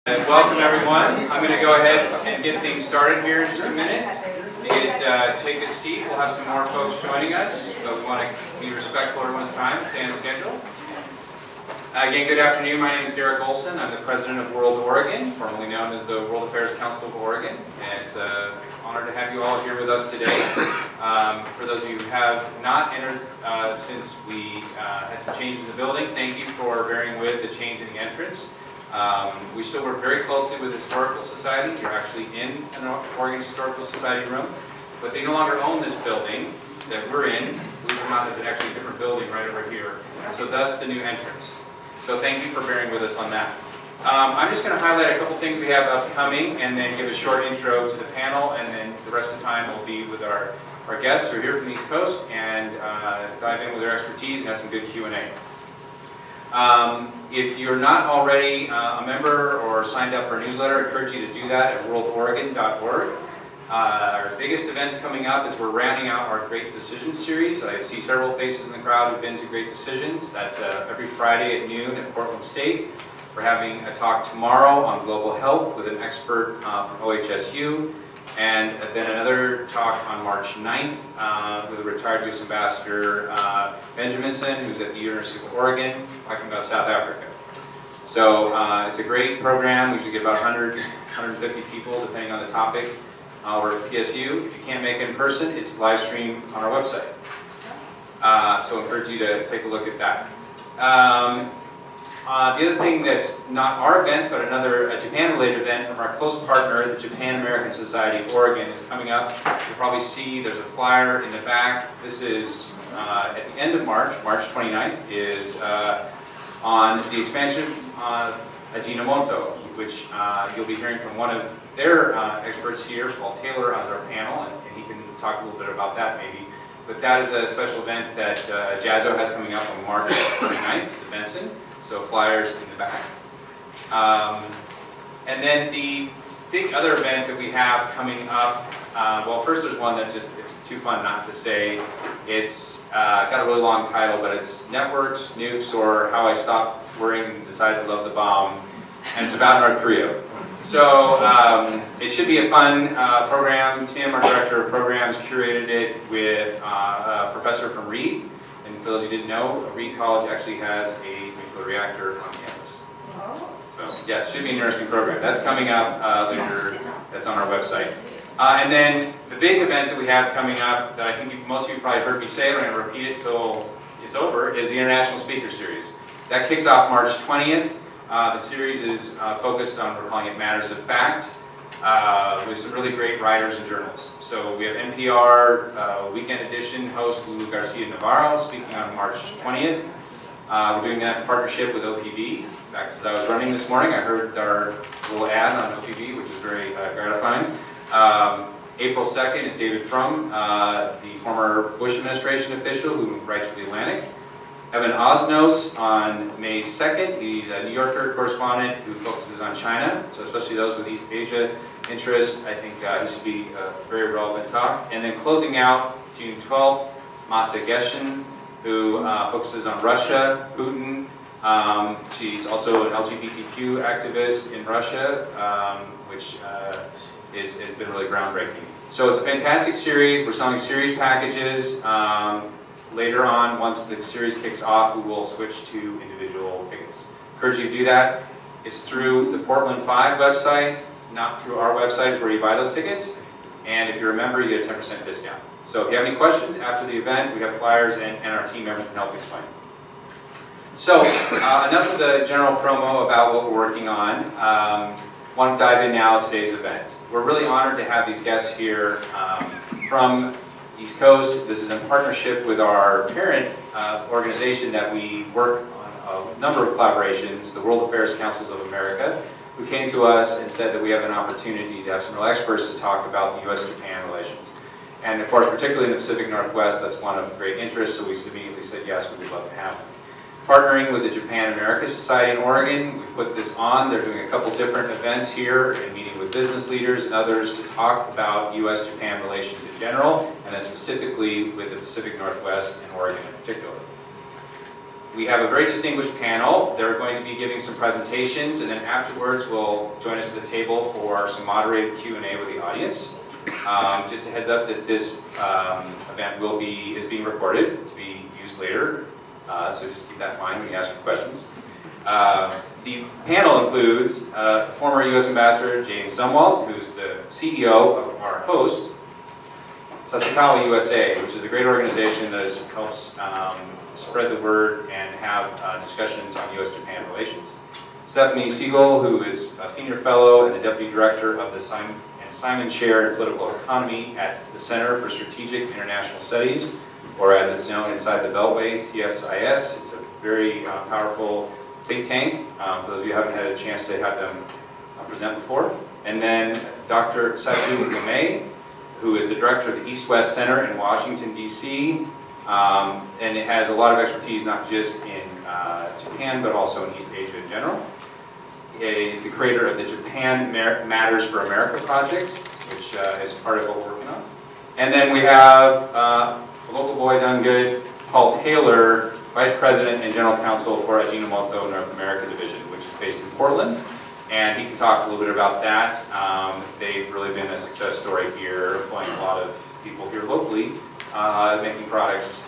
Welcome everyone. I'm going to go ahead and get things started here in just a minute. Take a seat. We'll have some more folks joining us, but we want to be respectful of everyone's time, stay on schedule. Again, good afternoon. My name is Derek Olson. I'm the president of World Oregon, formerly known as the World Affairs Council of Oregon. And it's an honor to have you all here with us today. For those of you who have not entered since we had some changes in the building, thank you for bearing with the change in the entrance. We still work very closely with the Historical Society. You're actually in an Oregon Historical Society room, but they no longer own this building that we're in. Believe it or not, it's actually a different building right over here. And so thus the new entrance. So thank you for bearing with us on that. I'm just going to highlight a couple things we have upcoming and then give a short intro to the panel, and then the rest of the time will be with our guests who are here from the East Coast and dive in with their expertise and have some good Q&A. If you're not already a member or signed up for a newsletter, I encourage you to do that at worldoregon.org. Our biggest events coming up is we're rounding out our Great Decisions series. I see several faces in the crowd who've been to Great Decisions. That's every Friday at noon at Portland State. We're having a talk tomorrow on global health with an expert from OHSU. And then another talk on March 9th with a retired U.S. Ambassador, Benjaminson, who's at the University of Oregon, talking about South Africa. So it's a great program. We should get about 100, 150 people, depending on the topic. We're at PSU. If you can't make it in person, it's live streamed on our website. So I encourage you to take a look at that. The other thing that's not our event, but another Japan-related event from our close partner, the Japan American Society of Oregon, is coming up. You'll probably see there's a flyer in the back. This is at the end of March, March 29th, is on the expansion of Ajinomoto, which you'll be hearing from one of their experts here, Paul Taylor, on our panel, and he can talk a little bit about that maybe. But that is a special event that JAZO has coming up on March 29th at Benson. So flyers in the back. And then the big other event that we have coming up, well, first there's one that just, it's too fun not to say. It's got a really long title, but it's Networks, Nukes, or How I Stopped Worrying and Decided to Love the Bomb. And it's about North Korea. So it should be a fun program. Tim, our director of programs, curated it with a professor from Reed. And for those who didn't know, Reed College actually has a nuclear reactor on campus. So yes, should be an interesting program. That's coming up later. That's on our website. And then the big event that we have coming up that I think most of you probably heard me say, but I'm going to repeat it till it's over, is the International Speaker Series. That kicks off March 20th. The series is focused on, we're calling it Matters of Fact, with some really great writers and journalists. So we have NPR Weekend Edition host Lulu Garcia Navarro speaking on March 20th. We're doing that in partnership with OPB. In fact, as I was running this morning, I heard our little ad on OPB, which is very gratifying. April 2nd is David Frum, the former Bush administration official who writes for The Atlantic. Evan Osnos on May 2nd. He's a New Yorker correspondent who focuses on China, so especially those with East Asia interest. I think he should be a very relevant talk. And then closing out June 12th, Masa Geshen, who focuses on Russia, Putin. She's also an LGBTQ activist in Russia, which has been really groundbreaking. So it's a fantastic series. We're selling series packages. Later on, once the series kicks off, we will switch to individual tickets. Encourage you to do that. It's through the Portland 5 website, not through our website where you buy those tickets. And if you're a member, you get a 10% discount. So if you have any questions after the event, we have flyers and our team members can help explain. So enough of the general promo about what we're working on. Want to dive in now to today's event. We're really honored to have these guests here from East Coast. This is in partnership with our parent organization that we work on a number of collaborations, the World Affairs Councils of America, who came to us and said that we have an opportunity to have some real experts to talk about the U.S. Japan relations. And of course, particularly in the Pacific Northwest, that's one of great interest, so we immediately said yes, we would love to have them. Partnering with the Japan American Society in Oregon, we put this on. They're doing a couple different events here and meeting with business leaders and others to talk about U.S.-Japan relations in general, and then specifically with the Pacific Northwest and Oregon in particular. We have a very distinguished panel. They're going to be giving some presentations, and then afterwards will join us at the table for some moderated Q&A with the audience. Just a heads up that this event is being recorded to be used later, so just keep that in mind when you ask your questions. The panel includes former U.S. Ambassador James Zumwalt, who's the CEO of our host, Sasakawa USA, which is a great organization that helps spread the word and have discussions on U.S.-Japan relations. Stephanie Siegel, who is a senior fellow and the deputy director of the Simon Chair in Political Economy at the Center for Strategic International Studies, or as it's known inside the Beltway, CSIS. It's a very powerful think tank, for those of you who haven't had a chance to have them present before. And then Dr. Saju Lemay, who is the director of the East-West Center in Washington, D.C., and it has a lot of expertise not just in Japan, but also in East Asia in general. He's the creator of the Japan Matters for America project, which is part of what we're working on. And then we have a local boy done good, Paul Taylor, Vice President and General Counsel for Ajinomoto North America Division, which is based in Portland. And he can talk a little bit about that. They've really been a success story here, employing a lot of people here locally, making products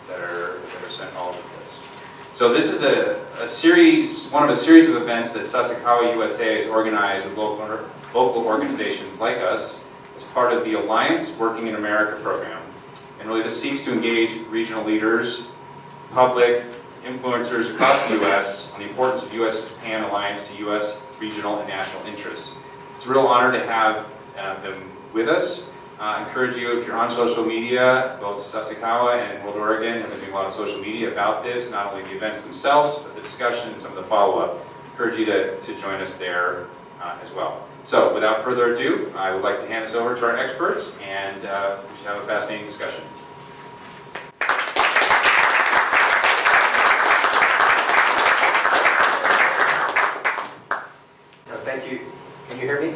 that are sent all over the place. So this is one of a series of events that Sasakawa USA has organized with local organizations like us as part of the Alliance Working in America program. And really this seeks to engage regional leaders, public, influencers across the U.S. on the importance of U.S.-Japan alliance to U.S. regional and national interests. It's a real honor to have them with us. I encourage you, if you're on social media, both Sasakawa and World Oregon have been doing a lot of social media about this, not only the events themselves, but the discussion and some of the follow-up. I encourage you to join us there as well. So without further ado, I would like to hand this over to our experts, and we should have a fascinating discussion. Thank you. Can you hear me?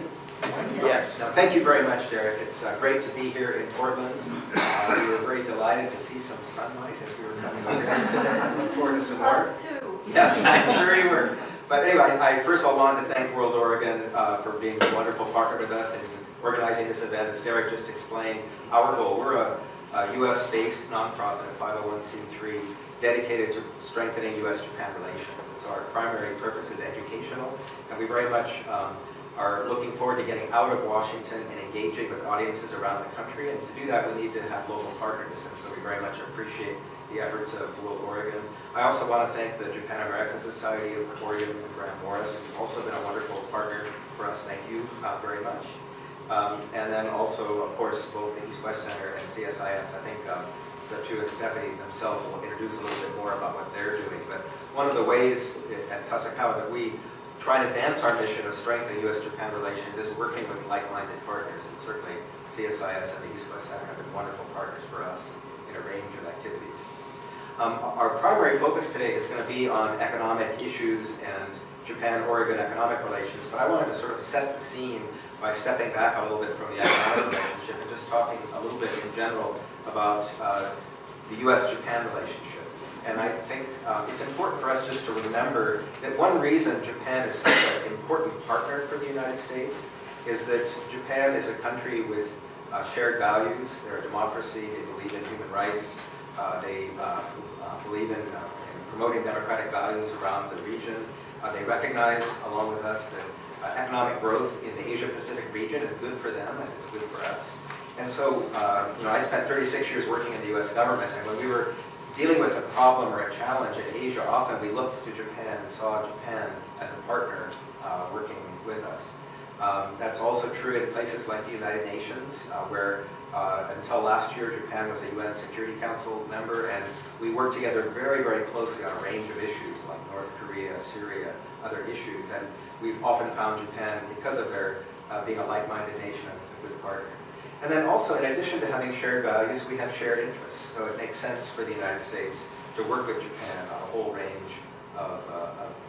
Yes. No, thank you very much, Derek. It's great to be here in Portland. We were very delighted to see some sunlight as we were coming over here today. I look forward to some more. Us too. Yes, I'm sure you were. But anyway, I first of all wanted to thank World Oregon for being a wonderful partner with us and organizing this event. As Derek just explained, our goal, we're a U.S.-based nonprofit, 501c3, dedicated to strengthening U.S.-Japan relations. And so our primary purpose is educational, and we very much are looking forward to getting out of Washington and engaging with audiences around the country. And to do that, we need to have local partners. And so we very much appreciate the efforts of World Oregon. I also want to thank the Japan American Society of Oregon and Graham Morris, who's also been a wonderful partner for us. Thank you very much. And then also, of course, both the East-West Center and CSIS. I think Satu and Stephanie themselves will introduce a little bit more about what they're doing. But one of the ways at Sasakawa that we try and advance our mission of strengthening U.S.-Japan relations is working with like-minded partners. And certainly CSIS and the East-West Center have been wonderful partners for us in a range of activities. Our primary focus today is going to be on economic issues and Japan-Oregon economic relations, but I wanted to sort of set the scene by stepping back a little bit from the economic relationship and just talking a little bit in general about the U.S.-Japan relationship. And I think it's important for us just to remember that one reason Japan is such an important partner for the United States is that Japan is a country with shared values. They're a democracy, they believe in human rights, they believe in promoting democratic values around the region. They recognize, along with us, that economic growth in the Asia-Pacific region is good for them as it's good for us. And so, I spent 36 years working in the U.S. government, and when we were dealing with a problem or a challenge in Asia, often we looked to Japan and saw Japan as a partner working with us. That's also true in places like the United Nations, where until last year, Japan was a UN Security Council member, and we worked together very, very closely on a range of issues like North Korea, Syria, other issues. And we've often found Japan, because of their being a like-minded nation, a good partner. And then also, in addition to having shared values, we have shared interests. So it makes sense for the United States to work with Japan on a whole range of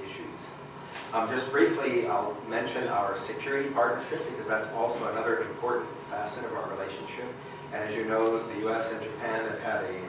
issues. Just briefly, I'll mention our security partnership, because that's also another important facet of our relationship. And as you know, the U.S. and Japan have had a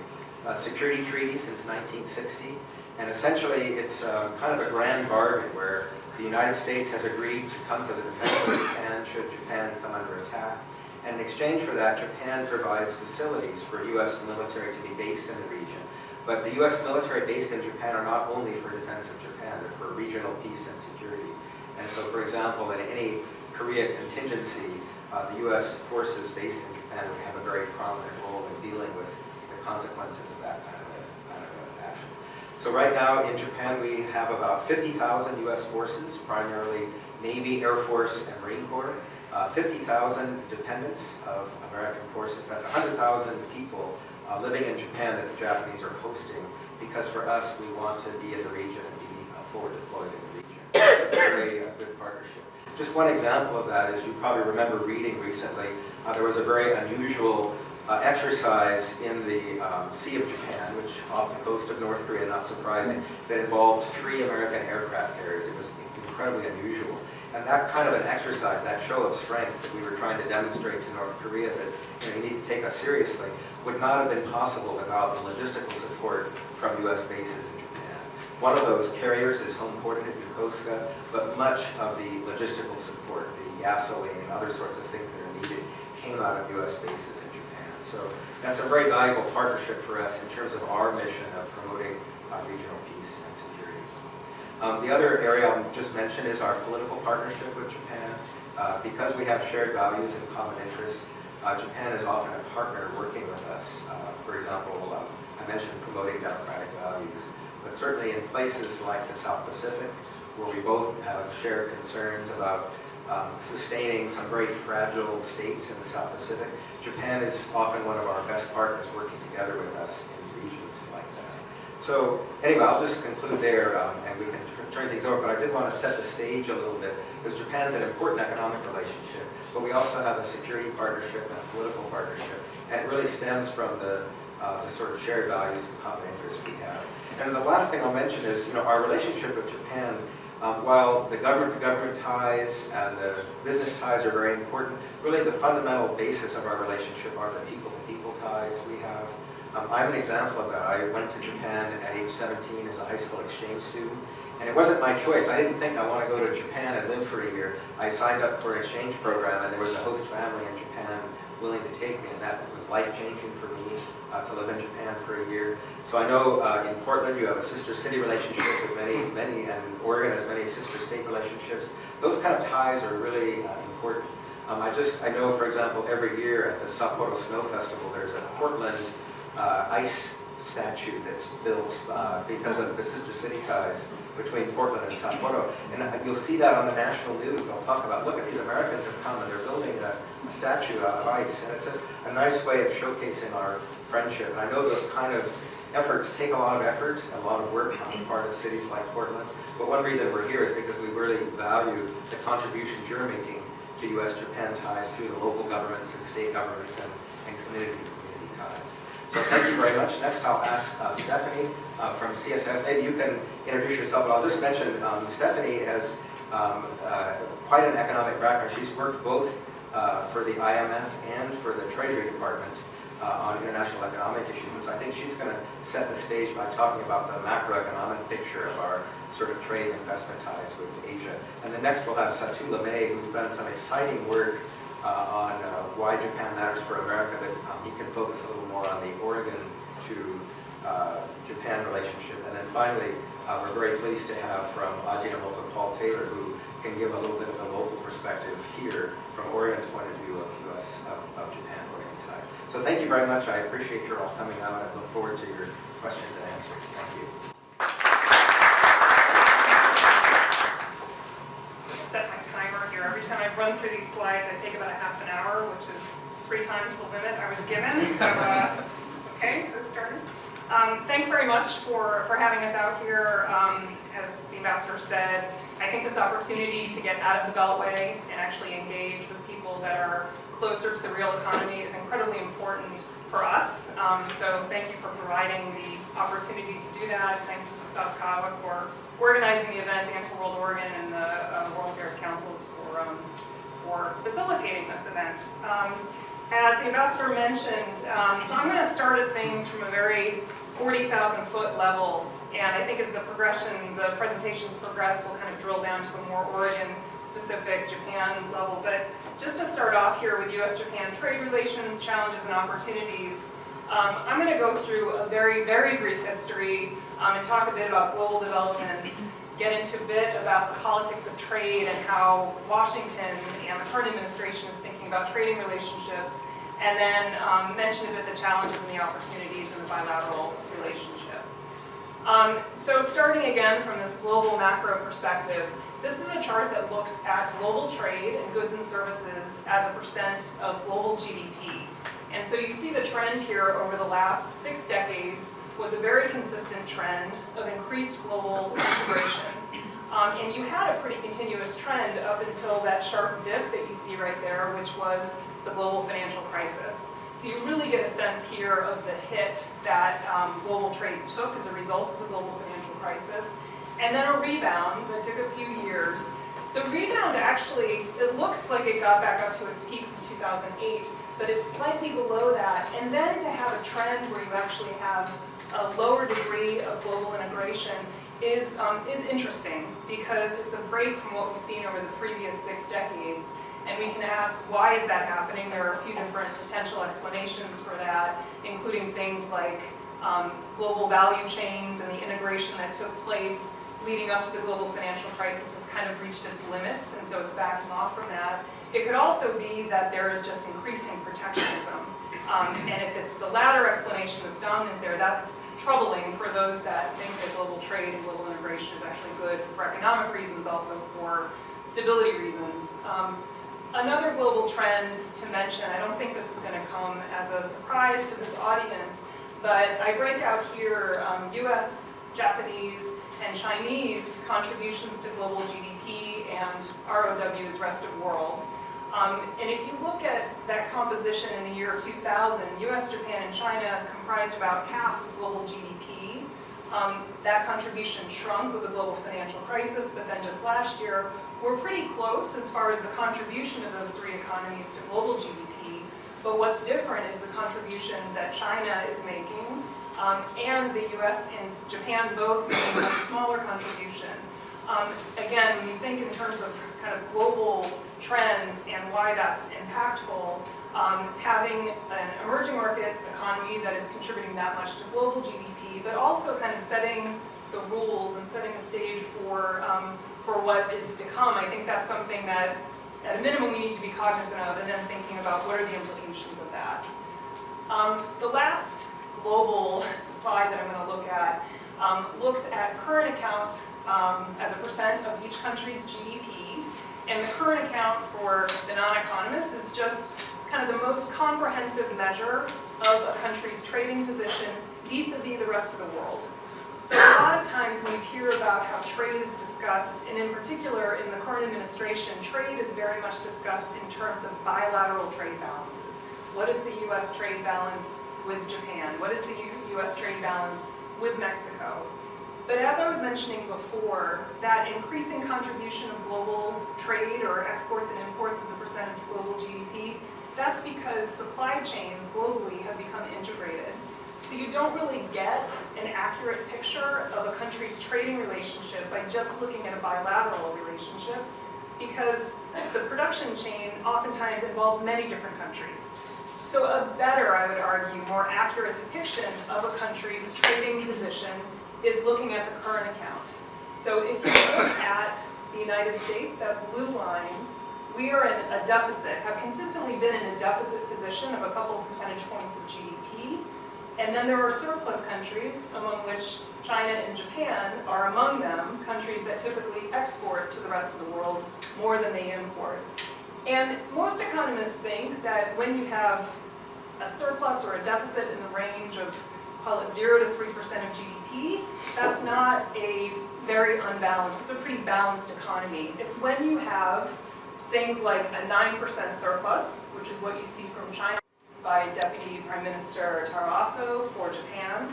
security treaty since 1960. And essentially, it's kind of a grand bargain where the United States has agreed to come to the defense of Japan should Japan come under attack. And in exchange for that, Japan provides facilities for U.S. military to be based in the region. But the U.S. military based in Japan are not only for defense of Japan, they're for regional peace and security. And so, for example, in any Korea contingency, the U.S. forces based in Japan would have a very prominent role in dealing with the consequences of that kind of action. So right now in Japan we have about 50,000 U.S. forces, primarily Navy, Air Force, and Marine Corps. 50,000 dependents of American forces. That's 100,000 people living in Japan that the Japanese are hosting, because for us, we want to be in the region and be forward deployed in the region. It's a very good partnership. Just one example of that is you probably remember reading recently, there was a very unusual exercise in the Sea of Japan, which off the coast of North Korea, not surprising, that involved 3 American aircraft carriers. It was incredibly unusual. And that kind of an exercise, that show of strength that we were trying to demonstrate to North Korea that you need to take us seriously, would not have been possible without the logistical support from U.S. bases in Japan. One of those carriers is home ported at Yokosuka, but much of the logistical support, the gasoline and other sorts of things that are needed, came out of U.S. bases in Japan. So that's a very valuable partnership for us in terms of our mission of promoting regional peace and security. The other area I'll just mention is our political partnership with Japan. Because we have shared values and common interests, Japan is often a partner working with us. For example, I mentioned promoting democratic values, but certainly in places like the South Pacific, where we both have shared concerns about sustaining some very fragile states in the South Pacific, Japan is often one of our best partners working together with us in regions like that. So anyway, I'll just conclude there, and we can turn things over, but I did want to set the stage a little bit, because Japan's an important economic relationship, but we also have a security partnership and a political partnership, and it really stems from the sort of shared values and common interests we have. And the last thing I'll mention is, our relationship with Japan, while the government-to-government ties and the business ties are very important, really the fundamental basis of our relationship are the people-to-people ties we have. I'm an example of that. I went to Japan at age 17 as a high school exchange student, and it wasn't my choice. I didn't think I want to go to Japan and live for a year. I signed up for an exchange program, and there was a host family in Japan willing to take me, and that was life-changing for me to live in Japan for a year. So I know in Portland you have a sister city relationship with many, and Oregon has many sister state relationships. Those kind of ties are really important. I know, for example, every year at the Sapporo Snow Festival, there's a Portland ice statue that's built because of the sister city ties between Portland and Sapporo. And you'll see that on the national news. They'll talk about, look at these Americans have come and they're building a statue out of ice. And it's just a nice way of showcasing our friendship. And I know those kind of efforts take a lot of effort, a lot of work on the part of cities like Portland. But one reason we're here is because we really value the contributions you're making to U.S.-Japan ties through the local governments and state governments and community-to-community ties. So thank you very much. Next I'll ask Stephanie from CSS. Maybe you can introduce yourself, but I'll just mention Stephanie has quite an economic background. She's worked both for the IMF and for the Treasury Department on international economic issues. And so I think she's going to set the stage by talking about the macroeconomic picture of our sort of trade and investment ties with Asia. And then next we'll have Satu Lemay, who's done some exciting work on why Japan matters for America, that he can focus a little more on the Oregon to Japan relationship. And then finally, we're very pleased to have from Ajinomoto Paul Taylor, who can give a little bit of the local perspective here from Oregon's point of view of U.S. of Japan-Oregon tie. So thank you very much. I appreciate your all coming out. I look forward to your questions and answers. Thank you. Set my timer here. Every time I run through these slides, I take about a half an hour, which is 3 times the limit I was given. So, okay, we're starting. Thanks very much for having us out here. As the ambassador said, I think this opportunity to get out of the Beltway and actually engage with people that are closer to the real economy is incredibly important for us. So thank you for providing the opportunity to do that. Thanks to Sasakawa for organizing the event, and to World Oregon and the World Affairs Councils for facilitating this event. As the ambassador mentioned, so I'm going to start at things from a very 40,000 foot level, and I think as the presentations progress, we'll kind of drill down to a more Oregon-specific Japan level. But just to start off here with U.S.-Japan trade relations, challenges, and opportunities, I'm going to go through a very, very brief history and talk a bit about global developments, get into a bit about the politics of trade and how Washington and the current administration is thinking about trading relationships, and then mention a bit the challenges and the opportunities in the bilateral relationship. So starting again from this global macro perspective, this is a chart that looks at global trade in goods and services as a percent of global GDP. And so you see the trend here over the last 6 decades was a very consistent trend of increased global integration. And you had a pretty continuous trend up until that sharp dip that you see right there, which was the global financial crisis. So you really get a sense here of the hit that global trade took as a result of the global financial crisis. And then a rebound that took a few years. The rebound actually, it looks like it got back up to its peak from 2008, but it's slightly below that. And then to have a trend where you actually have a lower degree of global integration is interesting, because it's a break from what we've seen over the previous 6 decades. And we can ask, why is that happening? There are a few different potential explanations for that, including things like global value chains and the integration that took place leading up to the global financial crisis has kind of reached its limits, and so it's backing off from that. It could also be that there is just increasing protectionism. And if it's the latter explanation that's dominant there, that's troubling for those that think that global trade and global integration is actually good for economic reasons, also for stability reasons. Another global trend to mention, I don't think this is going to come as a surprise to this audience, but I break out here U.S., Japanese, and Chinese contributions to global GDP and ROW's rest of world. And if you look at that composition in the year 2000, U.S., Japan, and China comprised about half of global GDP. That contribution shrunk with the global financial crisis, but then just last year, we're pretty close as far as the contribution of those 3 economies to global GDP. But what's different is the contribution that China is making, and the U.S. and Japan both making a much smaller contribution. Again, when you think in terms of kind of global trends and why that's impactful, having an emerging market economy that is contributing that much to global GDP, but also kind of setting the rules and setting the stage for what is to come, I think that's something that, at a minimum, we need to be cognizant of, and then thinking about what are the implications of that. The last global slide that I'm going to look at looks at current account as a percent of each country's GDP. And the current account for the non-economists is just kind of the most comprehensive measure of a country's trading position vis-a-vis the rest of the world. So a lot of times when you hear about how trade is discussed, and in particular in the current administration, trade is very much discussed in terms of bilateral trade balances. What is the U.S. trade balance with Japan? What is the U.S. trade balance with Mexico? But as I was mentioning before, that increasing contribution of global trade or exports and imports as a percentage of global GDP, that's because supply chains globally have become integrated. So you don't really get an accurate picture of a country's trading relationship by just looking at a bilateral relationship, because the production chain oftentimes involves many different countries. So a better, I would argue, more accurate depiction of a country's trading position is looking at the current account. So if you look at the United States, that blue line, we are in a deficit, have consistently been in a deficit position of a couple of percentage points of GDP. And then there are surplus countries, among which China and Japan are among them, countries that typically export to the rest of the world more than they import. And most economists think that when you have a surplus or a deficit in the range of, call it 0 to 3% of GDP, that's not a very unbalanced, it's a pretty balanced economy. It's when you have things like a 9% surplus, which is what you see from China by Deputy Prime Minister Taro Aso for Japan.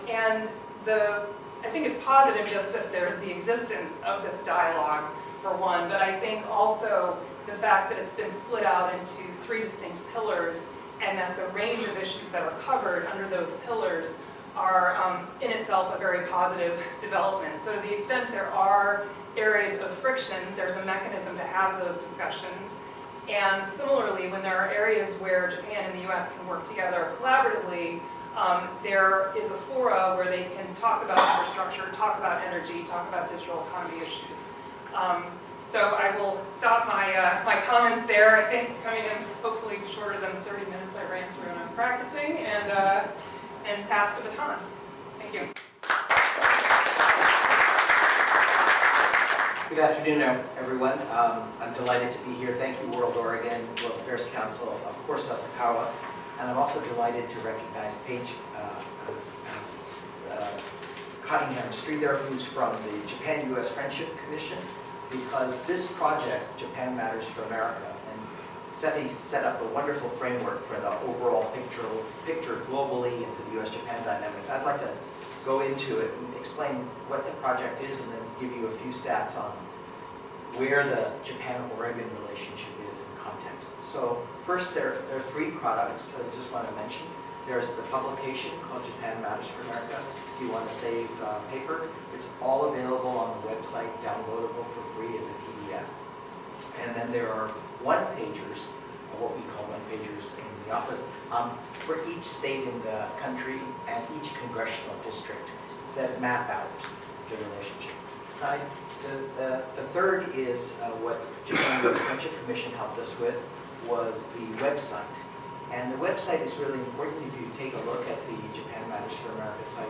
And I think it's positive just that there's the existence of this dialogue for one, but I think also the fact that it's been split out into 3 distinct pillars and that the range of issues that are covered under those pillars are in itself a very positive development. So to the extent there are areas of friction, there's a mechanism to have those discussions. And similarly, when there are areas where Japan and the US can work together collaboratively, there is a fora where they can talk about infrastructure, talk about energy, talk about digital economy issues. So I will stop my comments there. I think coming in hopefully shorter than the 30 minutes I ran through when I was practicing, and pass the baton. Thank you. Good afternoon, everyone. I'm delighted to be here. Thank you, World Oregon, World Affairs Council, of course, Sasakawa, and I'm also delighted to recognize Paige Cottingham Streether, who's from the Japan-U.S. Friendship Commission, because this project, Japan Matters for America, and Stephanie set up a wonderful framework for the overall picture globally and for the U.S. Japan dynamics. I'd like to go into it and explain what the project is and then give you a few stats on where the Japan-Oregon relationship is in context. So first, there are 3 products I just want to mention. There's the publication called Japan Matters for America. If you want to save paper, it's all available on the website, downloadable for free as a PDF. And then there are one-pagers, or what we call one-pagers in the office, for each state in the country and each congressional district that map out the relationship. The third is what Japan-U.S. Friendship Commission helped us with, was the website. And the website is really important. If you take a look at the Japan Matters for America site,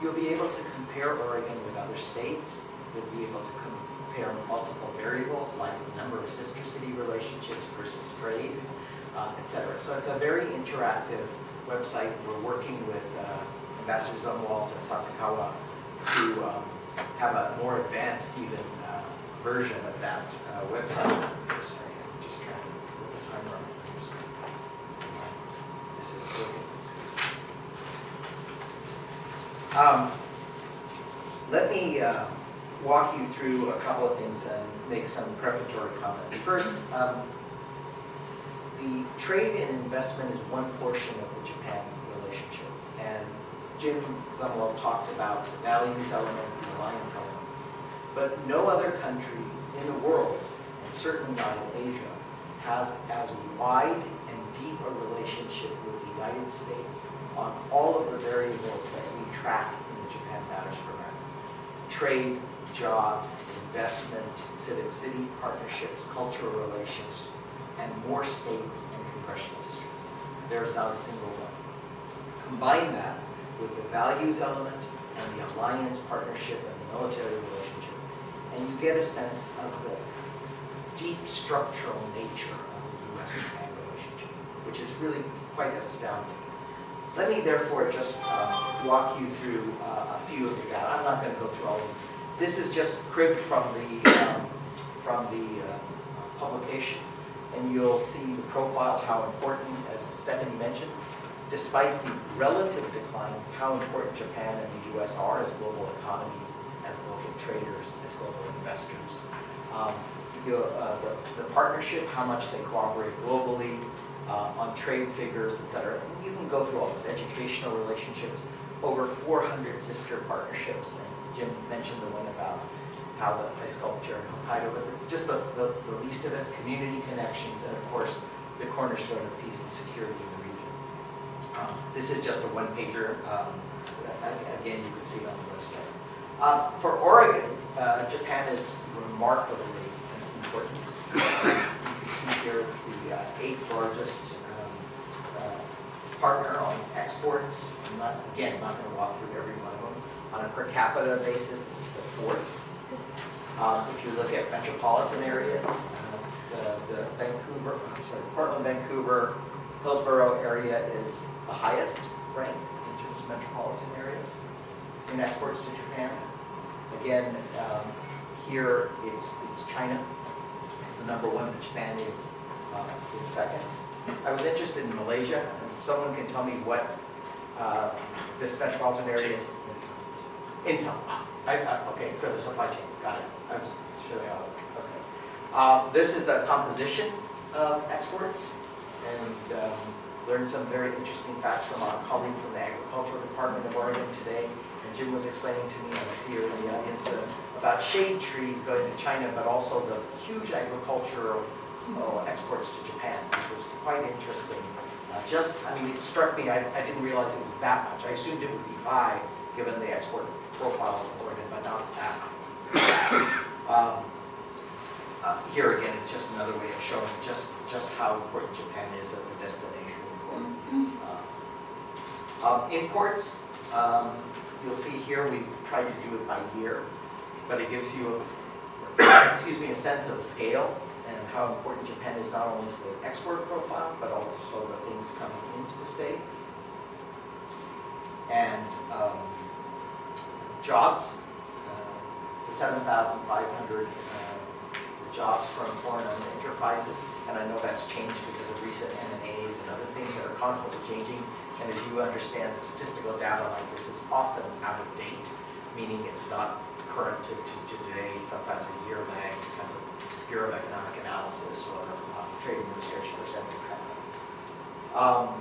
you'll be able to compare Oregon with other states. You'll be able to compare multiple variables like the number of sister city relationships versus trade, etc. So it's a very interactive website. We're working with Ambassador Zumwalt and Sasakawa to have a more advanced even version of that website. Sorry, I'm just trying to put the timer on. This is silly. Let me walk you through a couple of things and make some prefatory comments. First, the trade and investment is one portion of the Japan relationship. And Jim Zumwalt talked about the values element, the alliance element. But no other country in the world, and certainly not in Asia, has as wide and deep a relationship with the United States on all of the variables that we track in the Japan Matters for America. Trade, jobs, investment, civic city partnerships, cultural relations, and more states and congressional districts. There's not a single one. Combine that with the values element and the alliance partnership and the military relationship, and you get a sense of the deep structural nature of the U.S.-Japan relationship, which is really quite astounding. Let me therefore just walk you through a few of the data. I'm not going to go through all of them. This is just cribbed from the publication, and you'll see the profile, how important, as Stephanie mentioned, despite the relative decline, how important Japan and the U.S. are as global economies, as global traders, as global investors. The partnership, how much they cooperate globally, on trade figures, etc. You can go through all this. Educational relationships, over 400 sister partnerships. And Jim mentioned the one about how the high sculpture in Hokkaido, but just the least of it, community connections, and of course, the cornerstone of peace and security in the region. This is just a one-pager. Again, you can see it on the website. For Oregon, Japan is remarkably important. You can see here it's the 8th largest partner on exports. I'm not going to walk through every one of them. On a per capita basis, it's the 4th. If you look at metropolitan areas, the Portland, Vancouver, Hillsborough area is the highest ranked in terms of metropolitan areas in exports to Japan. Again, here it's China. It's the #1, but Japan is second. I was interested in Malaysia. If someone can tell me what this metropolitan area is. Intel. Okay, for the supply chain. Got it. I was showing out. Okay. This is the composition of exports, and learned some very interesting facts from our colleague from the Agricultural Department of Oregon today. And Jim was explaining to me, and I see her in the audience, about shade trees going to China, but also the huge agricultural exports to Japan, which was quite interesting. It struck me, I didn't realize it was that much. I assumed it would be high, given the export profile of Oregon, but not that high. Here again, it's just another way of showing just how important Japan is as a destination for imports. You'll see here we've tried to do it by year, but it gives you a sense of the scale and how important Japan is, not only to the export profile, but also the things coming into the state. And jobs, the 7,500 jobs from foreign-owned enterprises, and I know that's changed because of recent M&As and other things that are constantly changing. And as you understand, statistical data like this is often out of date, meaning it's not current to today, sometimes a year lag because of Bureau of Economic Analysis or Trade Administration or Census data.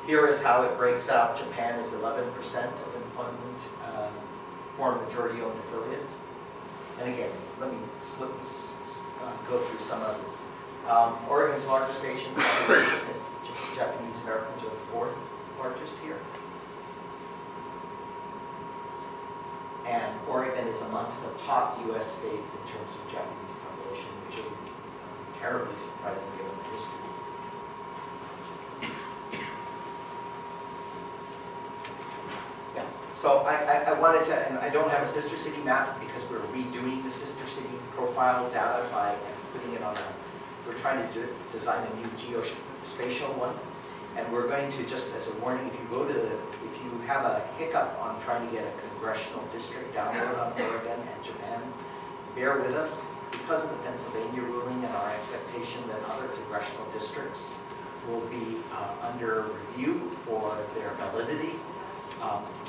Here is how it breaks out. Japan is 11% of employment, foreign majority-owned affiliates. And again, let me go through some of this. Oregon's largest Asian population, it's Japanese Americans are the fourth largest here. And Oregon is amongst the top U.S. states in terms of Japanese population, which isn't terribly surprising given the history. Yeah, so I wanted to, and I don't have a sister city map because we're redoing the sister city profile data by putting it on we're trying to design a new geospatial one. And we're going to, just as a warning, if you have a hiccup on trying to get a congressional district download on Oregon and Japan, bear with us. Because of the Pennsylvania ruling and our expectation that other congressional districts will be under review for their validity,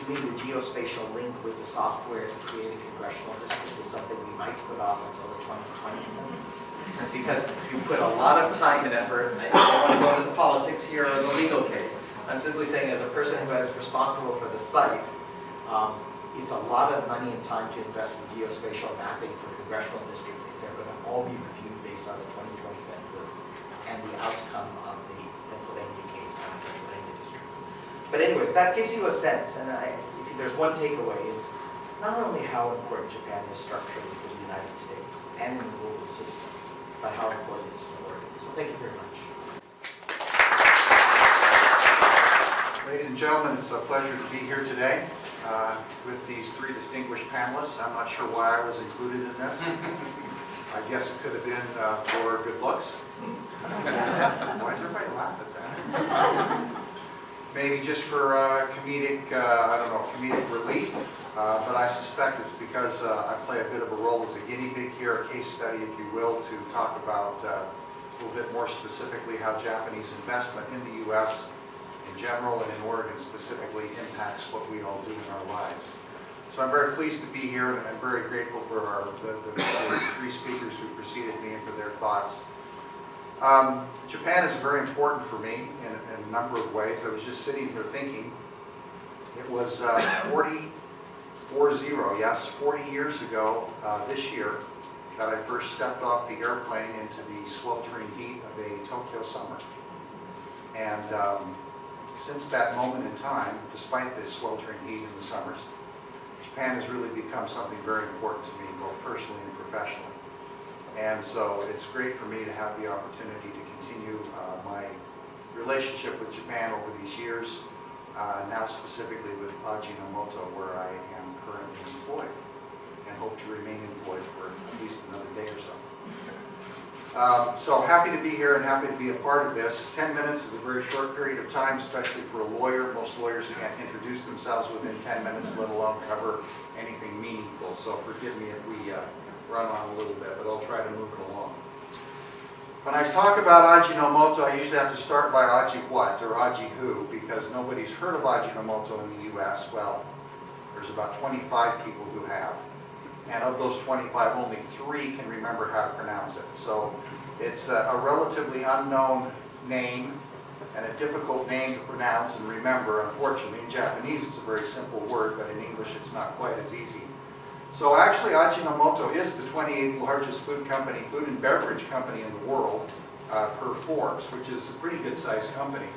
doing the geospatial link with the software to create a congressional district is something we might put off until the 2020 census. Because you put a lot of time and effort, I don't want to go into the politics here or the legal case. I'm simply saying, as a person who is responsible for the site, it's a lot of money and time to invest in geospatial mapping for congressional districts if they're going to all be reviewed based on the 2020 census and the outcome of the Pennsylvania case on Pennsylvania districts. But anyways, that gives you a sense, and if there's one takeaway, it's not only how important Japan is structurally for the United States and in the global system, but how important it is to Oregon. So thank you very much. Ladies and gentlemen, it's a pleasure to be here today with these three distinguished panelists. I'm not sure why I was included in this. I guess it could have been for good looks. Why does everybody laugh at that? Maybe just for comedic, comedic relief. But I suspect it's because I play a bit of a role as a guinea pig here, a case study, if you will, to talk about a little bit more specifically how Japanese investment in the U.S. in general and in Oregon specifically impacts what we all do in our lives. So I'm very pleased to be here, and I'm very grateful for the three speakers who preceded me and for their thoughts. Japan is very important for me in a number of ways. I was just sitting here thinking, it was 40 years ago this year that I first stepped off the airplane into the sweltering heat of a Tokyo summer. And since that moment in time, despite this sweltering heat in the summers, Japan has really become something very important to me, both personally and professionally. And so it's great for me to have the opportunity to continue my relationship with Japan over these years, now specifically with Ajinomoto, where I am currently employed and hope to remain employed for at least another day or so. So happy to be here and happy to be a part of this. 10 minutes is a very short period of time, especially for a lawyer. Most lawyers can't introduce themselves within 10 minutes, let alone cover anything meaningful. So forgive me if we run on a little bit, but I'll try to move it along. When I talk about Ajinomoto, I usually have to start by Aji what or Aji who, because nobody's heard of Ajinomoto in the U.S. Well, there's about 25 people who have. And of those 25, only 3 can remember how to pronounce it. So it's a relatively unknown name and a difficult name to pronounce and remember. Unfortunately, in Japanese it's a very simple word, but in English it's not quite as easy. So actually, Ajinomoto is the 28th largest food and beverage company in the world per Forbes, which is a pretty good-sized company.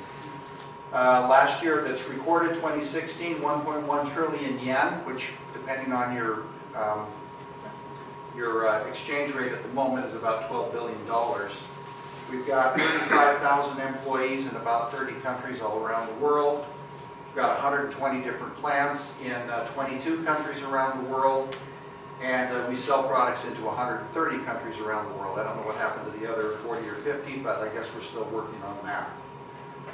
Last year, that's recorded 2016, 1.1 trillion yen, which, depending on your exchange rate at the moment, is about $12 billion. We've got 35,000 employees in about 30 countries all around the world. We've got 120 different plants in 22 countries around the world. And we sell products into 130 countries around the world. I don't know what happened to the other 40 or 50, but I guess we're still working on that.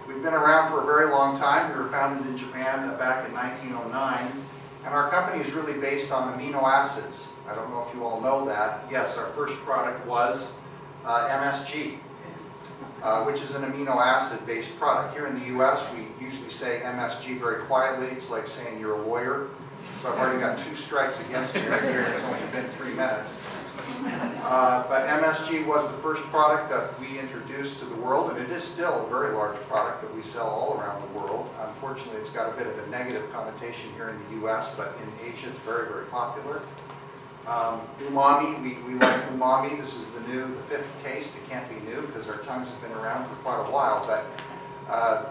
We've been around for a very long time. We were founded in Japan back in 1909. And our company is really based on amino acids. I don't know if you all know that. Yes, our first product was MSG, which is an amino acid-based product. Here in the U.S., we usually say MSG very quietly. It's like saying you're a lawyer. So I've already got 2 strikes against me right here, and it's only been 3 minutes. But MSG was the first product that we introduced to the world, and it is still a very large product that we sell all around the world. Unfortunately, it's got a bit of a negative connotation here in the U.S., but in Asia it's very, very popular. Umami, we like umami. This is the 5th taste. It can't be new because our tongues have been around for quite a while, but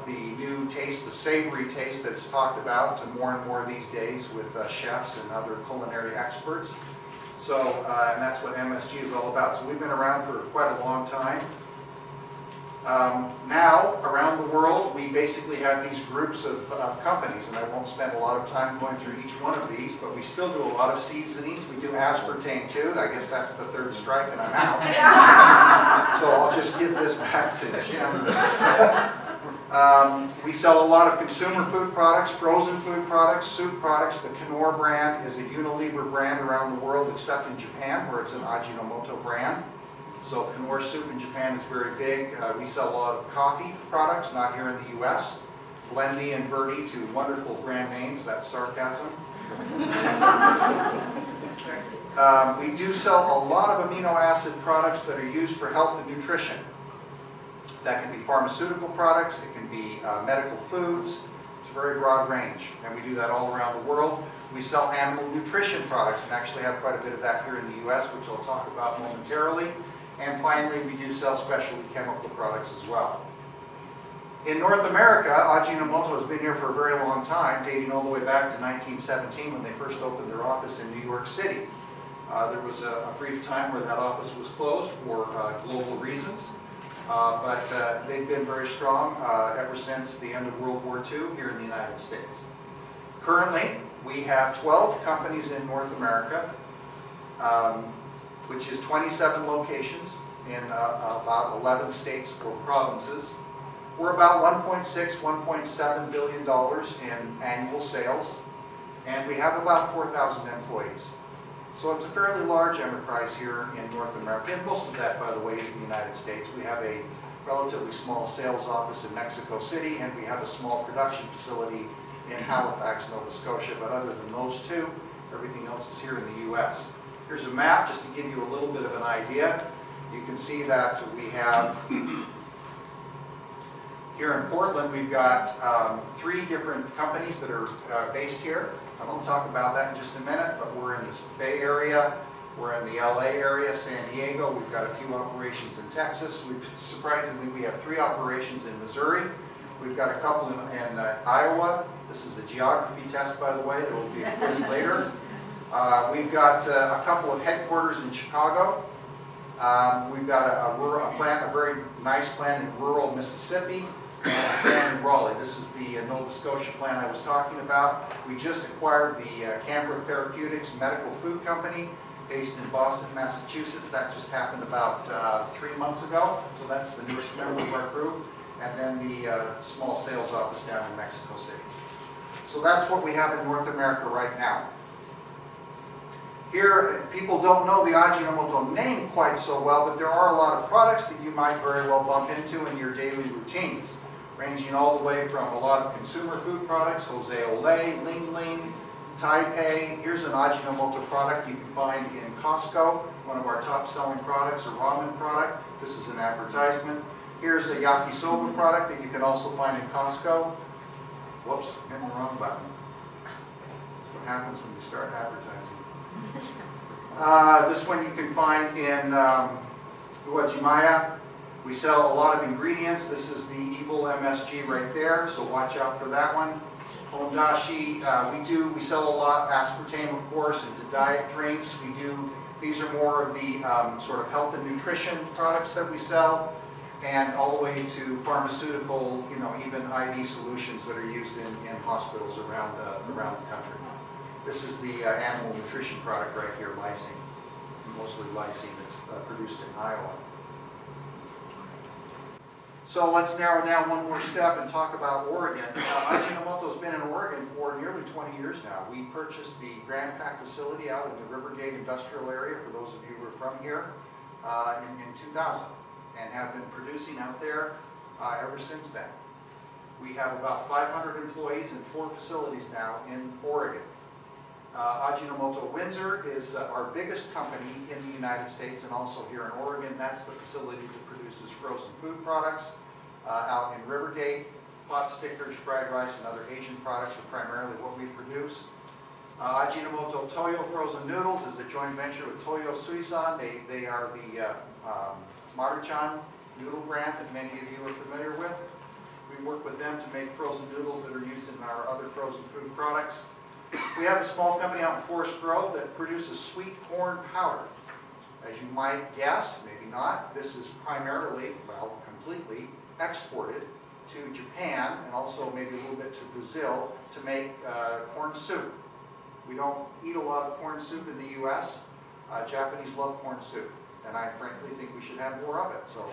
the new taste, the savory taste that's talked about more and more these days with chefs and other culinary experts. So, and that's what MSG is all about. So we've been around for quite a long time. Now, around the world, we basically have these groups of companies, and I won't spend a lot of time going through each one of these, but we still do a lot of seasonings. We do aspartame too. I guess that's the 3rd strike and I'm out. So I'll just give this back to Jim. We sell a lot of consumer food products, frozen food products, soup products. The Knorr brand is a Unilever brand around the world except in Japan where it's an Ajinomoto brand. So Knorr soup in Japan is very big. We sell a lot of coffee products, not here in the U.S. Blendy and Birdie, 2 wonderful brand names. That's sarcasm. We do sell a lot of amino acid products that are used for health and nutrition. That can be pharmaceutical products, it can be medical foods. It's a very broad range, and we do that all around the world. We sell animal nutrition products, and actually have quite a bit of that here in the U.S., which I'll talk about momentarily. And finally, we do sell specialty chemical products as well. In North America, Ajinomoto has been here for a very long time, dating all the way back to 1917 when they first opened their office in New York City. There was a brief time where that office was closed for global reasons. But they've been very strong ever since the end of World War II here in the United States. Currently, we have 12 companies in North America, which is 27 locations in about 11 states or provinces. We're about $1.6, $1.7 billion in annual sales, and we have about 4,000 employees. So it's a fairly large enterprise here in North America, and most of that, by the way, is the United States. We have a relatively small sales office in Mexico City, and we have a small production facility in Halifax, Nova Scotia. But other than those 2, everything else is here in the U.S. Here's a map just to give you a little bit of an idea. You can see that we have, here in Portland, we've got 3 different companies that are based here. I won't talk about that in just a minute, but we're in the Bay Area, we're in the LA area, San Diego, we've got a few operations in Texas. Surprisingly, we have 3 operations in Missouri. We've got a couple in Iowa. This is a geography test, by the way. There will be a quiz later. We've got a couple of headquarters in Chicago. We've got a very nice plant in rural Mississippi. And a plant in Raleigh. This is the Nova Scotia plant I was talking about. We just acquired the Cambrook Therapeutics Medical Food Company based in Boston, Massachusetts. That just happened about 3 months ago. So that's the newest member of our group. And then the small sales office down in Mexico City. So that's what we have in North America right now. Here, people don't know the Ajinomoto name quite so well, but there are a lot of products that you might very well bump into in your daily routines, ranging all the way from a lot of consumer food products, Jose Ole, Ling Ling, Taipei, here's an Ajinomoto product you can find in Costco. One of our top selling products, a ramen product. This is an advertisement. Here's a yakisoba product that you can also find in Costco. Whoops, hitting the wrong button. That's what happens when you start advertising. This one you can find in Uwajimaya. We sell a lot of ingredients. This is the evil MSG right there, so watch out for that one. Hondashi, we sell a lot, aspartame of course, into diet drinks. These are more of the sort of health and nutrition products that we sell, and all the way to pharmaceutical, even IV solutions that are used in hospitals around the country. This is the animal nutrition product right here, lysine, mostly lysine that's produced in Iowa. So let's narrow down one more step and talk about Oregon. Ajinomoto's been in Oregon for nearly 20 years now. We purchased the Grand Pack facility out in the Rivergate industrial area, for those of you who are from here, in 2000, and have been producing out there ever since then. We have about 500 employees in 4 facilities now in Oregon. Ajinomoto Windsor is our biggest company in the United States and also here in Oregon. That's the facility that produces frozen food products. Out in Rivergate, pot stickers, fried rice, and other Asian products are primarily what we produce. Ajinomoto Toyo Frozen Noodles is a joint venture with Toyo Suisan. They are the Maruchan noodle brand that many of you are familiar with. We work with them to make frozen noodles that are used in our other frozen food products. We have a small company out in Forest Grove that produces sweet corn powder. As you might guess, maybe not, this is primarily, well, completely exported to Japan and also maybe a little bit to Brazil to make corn soup. We don't eat a lot of corn soup in the U.S. Japanese love corn soup, and I frankly think we should have more of it, so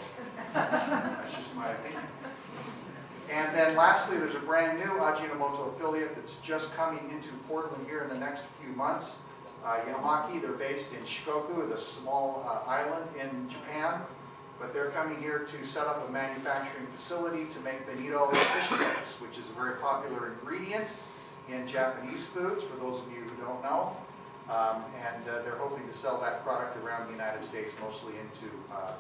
that's just my opinion. And then lastly, there's a brand new Ajinomoto affiliate that's just coming into Portland here in the next few months. Yamaki, they're based in Shikoku, the small island in Japan, but they're coming here to set up a manufacturing facility to make bonito fish fillets, which is a very popular ingredient in Japanese foods, for those of you who don't know. And they're hoping to sell that product around the United States, mostly into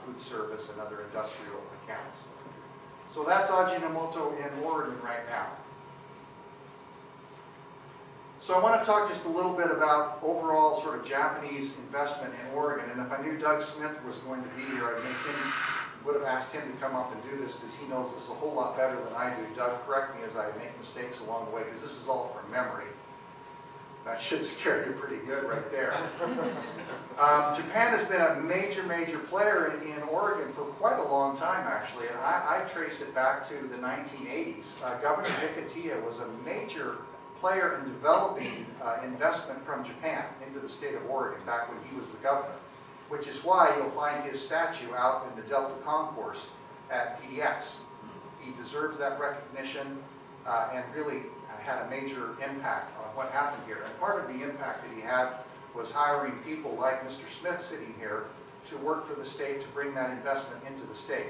food service and other industrial accounts. So that's Ajinomoto in Oregon right now. So I want to talk just a little bit about overall sort of Japanese investment in Oregon. And if I knew Doug Smith was going to be here, would have asked him to come up and do this because he knows this a whole lot better than I do. Doug, correct me as I make mistakes along the way, because this is all from memory. That should scare you pretty good right there. Japan has been a major player in Oregon for quite a long time, actually, and I trace it back to the 1980s. Governor Nikatia was a major player in developing investment from Japan into the state of Oregon back when he was the governor, which is why you'll find his statue out in the Delta Concourse at PDX. He deserves that recognition and really had a major impact on what happened here. And part of the impact that he had was hiring people like Mr. Smith sitting here to work for the state to bring that investment into the state.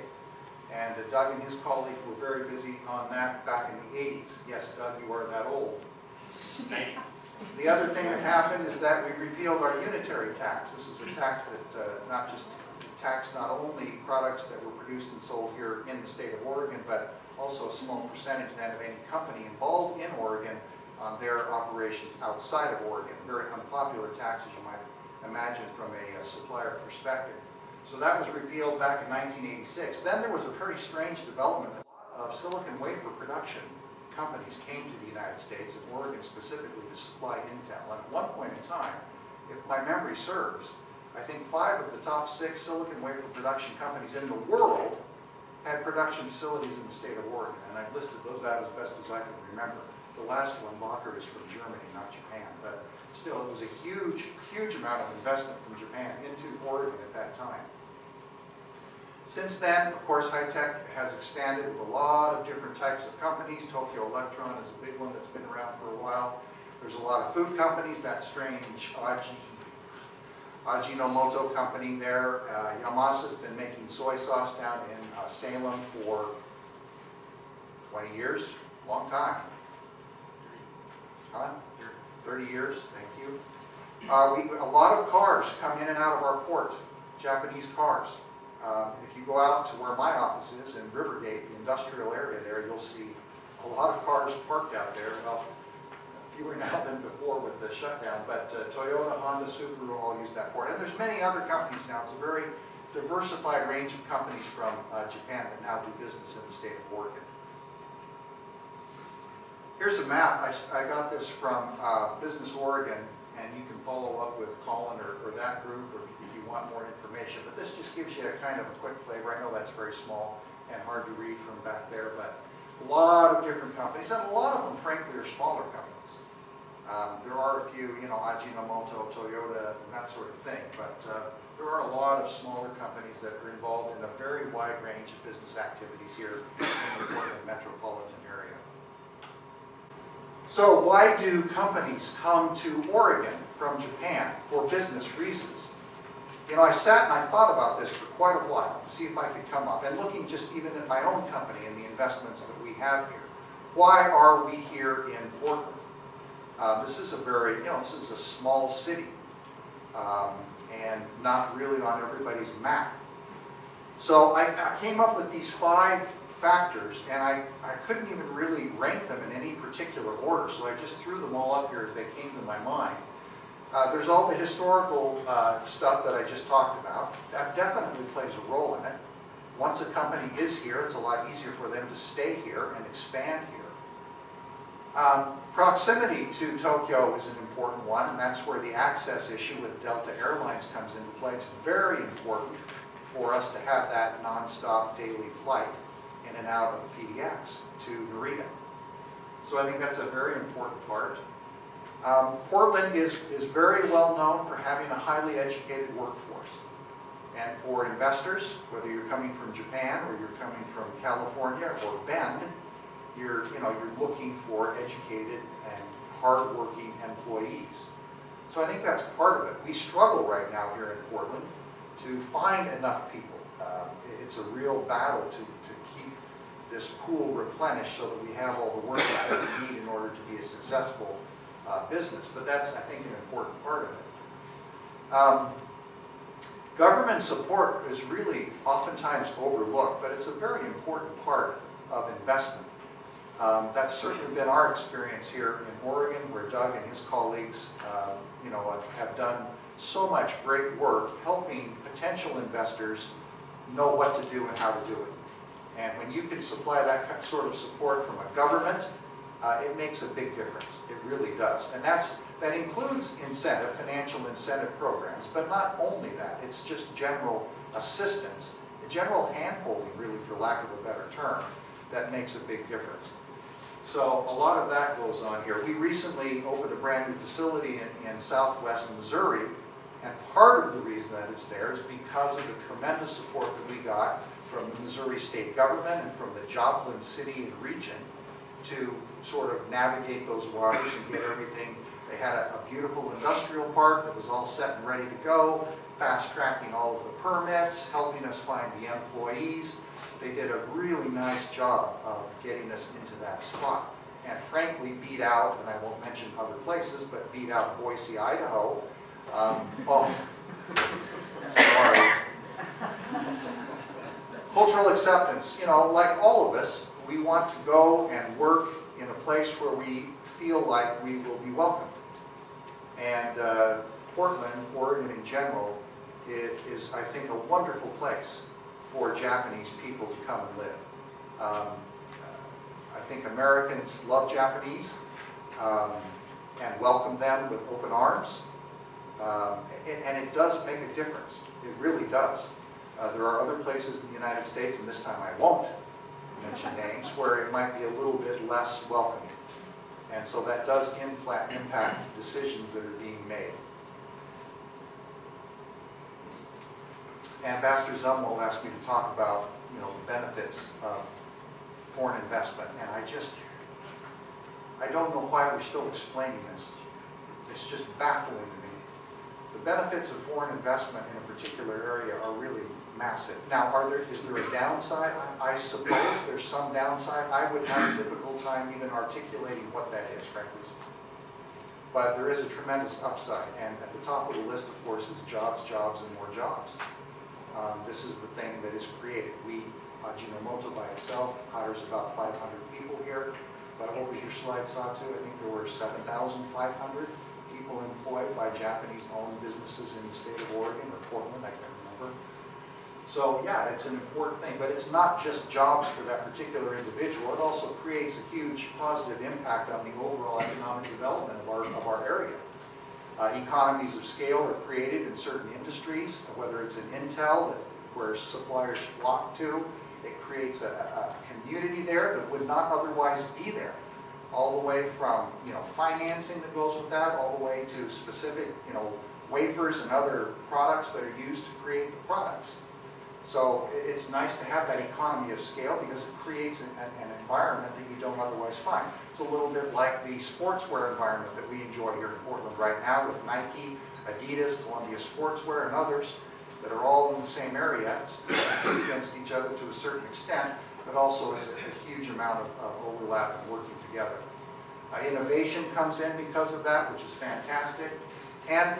And Doug and his colleague were very busy on that back in the 80s. Yes, Doug, you are that old. The other thing that happened is that we repealed our unitary tax. This is a tax that not just taxed not only products that were produced and sold here in the state of Oregon, but also a small percentage then of any company involved in Oregon on their operations outside of Oregon. A very unpopular tax, as you might imagine, from a supplier perspective. So that was repealed back in 1986. Then there was a very strange development. A lot of silicon wafer production companies came to the United States, and Oregon specifically, to supply Intel. And at one point in time, if my memory serves, I think 5 of the top 6 silicon wafer production companies in the world had production facilities in the state of Oregon, and I've listed those out as best as I can remember. The last one, Locker, is from Germany, not Japan, but still, it was a huge amount of investment from Japan into Oregon at that time. Since then, of course, high-tech has expanded with a lot of different types of companies. Tokyo Electron is a big one that's been around for a while. There's a lot of food companies, that strange Ajinomoto company there. Yamasa's been making soy sauce down in Salem for 20 years, long time. Huh? 30 years, thank you. A lot of cars come in and out of our port, Japanese cars. If you go out to where my office is in Rivergate, the industrial area there, you'll see a lot of cars parked out there. Well, fewer now than before with the shutdown, but Toyota, Honda, Subaru all use that port. And there's many other companies now. It's a very diversified range of companies from Japan that now do business in the state of Oregon. Here's a map. I got this from Business Oregon, and you can follow up with Colin or that group if you want more information. But this just gives you a kind of a quick flavor. I know that's very small and hard to read from back there, but a lot of different companies, and a lot of them, frankly, are smaller companies. There are a few, Ajinomoto, Toyota, and that sort of thing, but there are a lot of smaller companies that are involved in a very wide range of business activities here in the Portland metropolitan area. So why do companies come to Oregon from Japan for business reasons? I sat and I thought about this for quite a while to see if I could come up, and looking just even at my own company and the investments that we have here. Why are we here in Portland? This is a very, this is a small city and not really on everybody's map. So I came up with these 5 factors, and I couldn't even really rank them in any particular order, so I just threw them all up here as they came to my mind. There's all the historical stuff that I just talked about. That definitely plays a role in it. Once a company is here, it's a lot easier for them to stay here and expand here. Proximity to Tokyo is an important one, and that's where the access issue with Delta Airlines comes into play. It's very important for us to have that non-stop daily flight in and out of PDX to Narita. So I think that's a very important part. Portland is very well known for having a highly educated workforce. And for investors, whether you're coming from Japan or you're coming from California or Bend, you're looking for educated and hardworking employees. So I think that's part of it. We struggle right now here in Portland to find enough people. It's a real battle to keep this pool replenished so that we have all the workers that we need in order to be a successful business. But that's, I think, an important part of it. Government support is really oftentimes overlooked, but it's a very important part of investment. That's certainly been our experience here in Oregon, where Doug and his colleagues have done so much great work helping potential investors know what to do and how to do it. And when you can supply that sort of support from a government, it makes a big difference. It really does. And that includes incentive, financial incentive programs, but not only that. It's just general assistance, general hand-holding, really, for lack of a better term, that makes a big difference. So a lot of that goes on here. We recently opened a brand new facility in southwest Missouri, and part of the reason that it's there is because of the tremendous support that we got from the Missouri state government and from the Joplin city and region to sort of navigate those waters and get everything. They had a beautiful industrial park that was all set and ready to go, fast-tracking all of the permits, helping us find the employees. They did a really nice job of getting us into that spot. And frankly, beat out, and I won't mention other places, but beat out Boise, Idaho. Sorry. Cultural acceptance. Like all of us, we want to go and work in a place where we feel like we will be welcomed. And Portland, Oregon in general, it is, I think, a wonderful place for Japanese people to come and live. I think Americans love Japanese and welcome them with open arms. And it does make a difference. It really does. There are other places in the United States, and this time I won't mention names, where it might be a little bit less welcoming. And so that does impact decisions that are being made. Ambassador Zumwalt asked me to talk about, the benefits of foreign investment, and I don't know why we're still explaining this. It's just baffling to me. The benefits of foreign investment in a particular area are really massive. Now, is there a downside? I suppose there's some downside. I would have a difficult time even articulating what that is, frankly. but there is a tremendous upside. And at the top of the list, of course, is jobs, jobs, and more jobs. This is the thing that is created. Ajinomoto by itself hires about 500 people here. But what was your slide saw to? I think there were 7,500 people employed by Japanese-owned businesses in the state of Oregon or Portland, I can't remember. So yeah, it's an important thing, but it's not just jobs for that particular individual. It also creates a huge positive impact on the overall economic development of our area. Economies of scale are created in certain industries, whether it's in Intel, where suppliers flock to. It creates a community there that would not otherwise be there. All the way from financing that goes with that, all the way to specific wafers and other products that are used to create the products. So it's nice to have that economy of scale because it creates an environment that you don't otherwise find. It's a little bit like the sportswear environment that we enjoy here in Portland right now with Nike, Adidas, Columbia Sportswear, and others that are all in the same area, compete against each other to a certain extent, but also is a huge amount of overlap and working together. Innovation comes in because of that, which is fantastic. And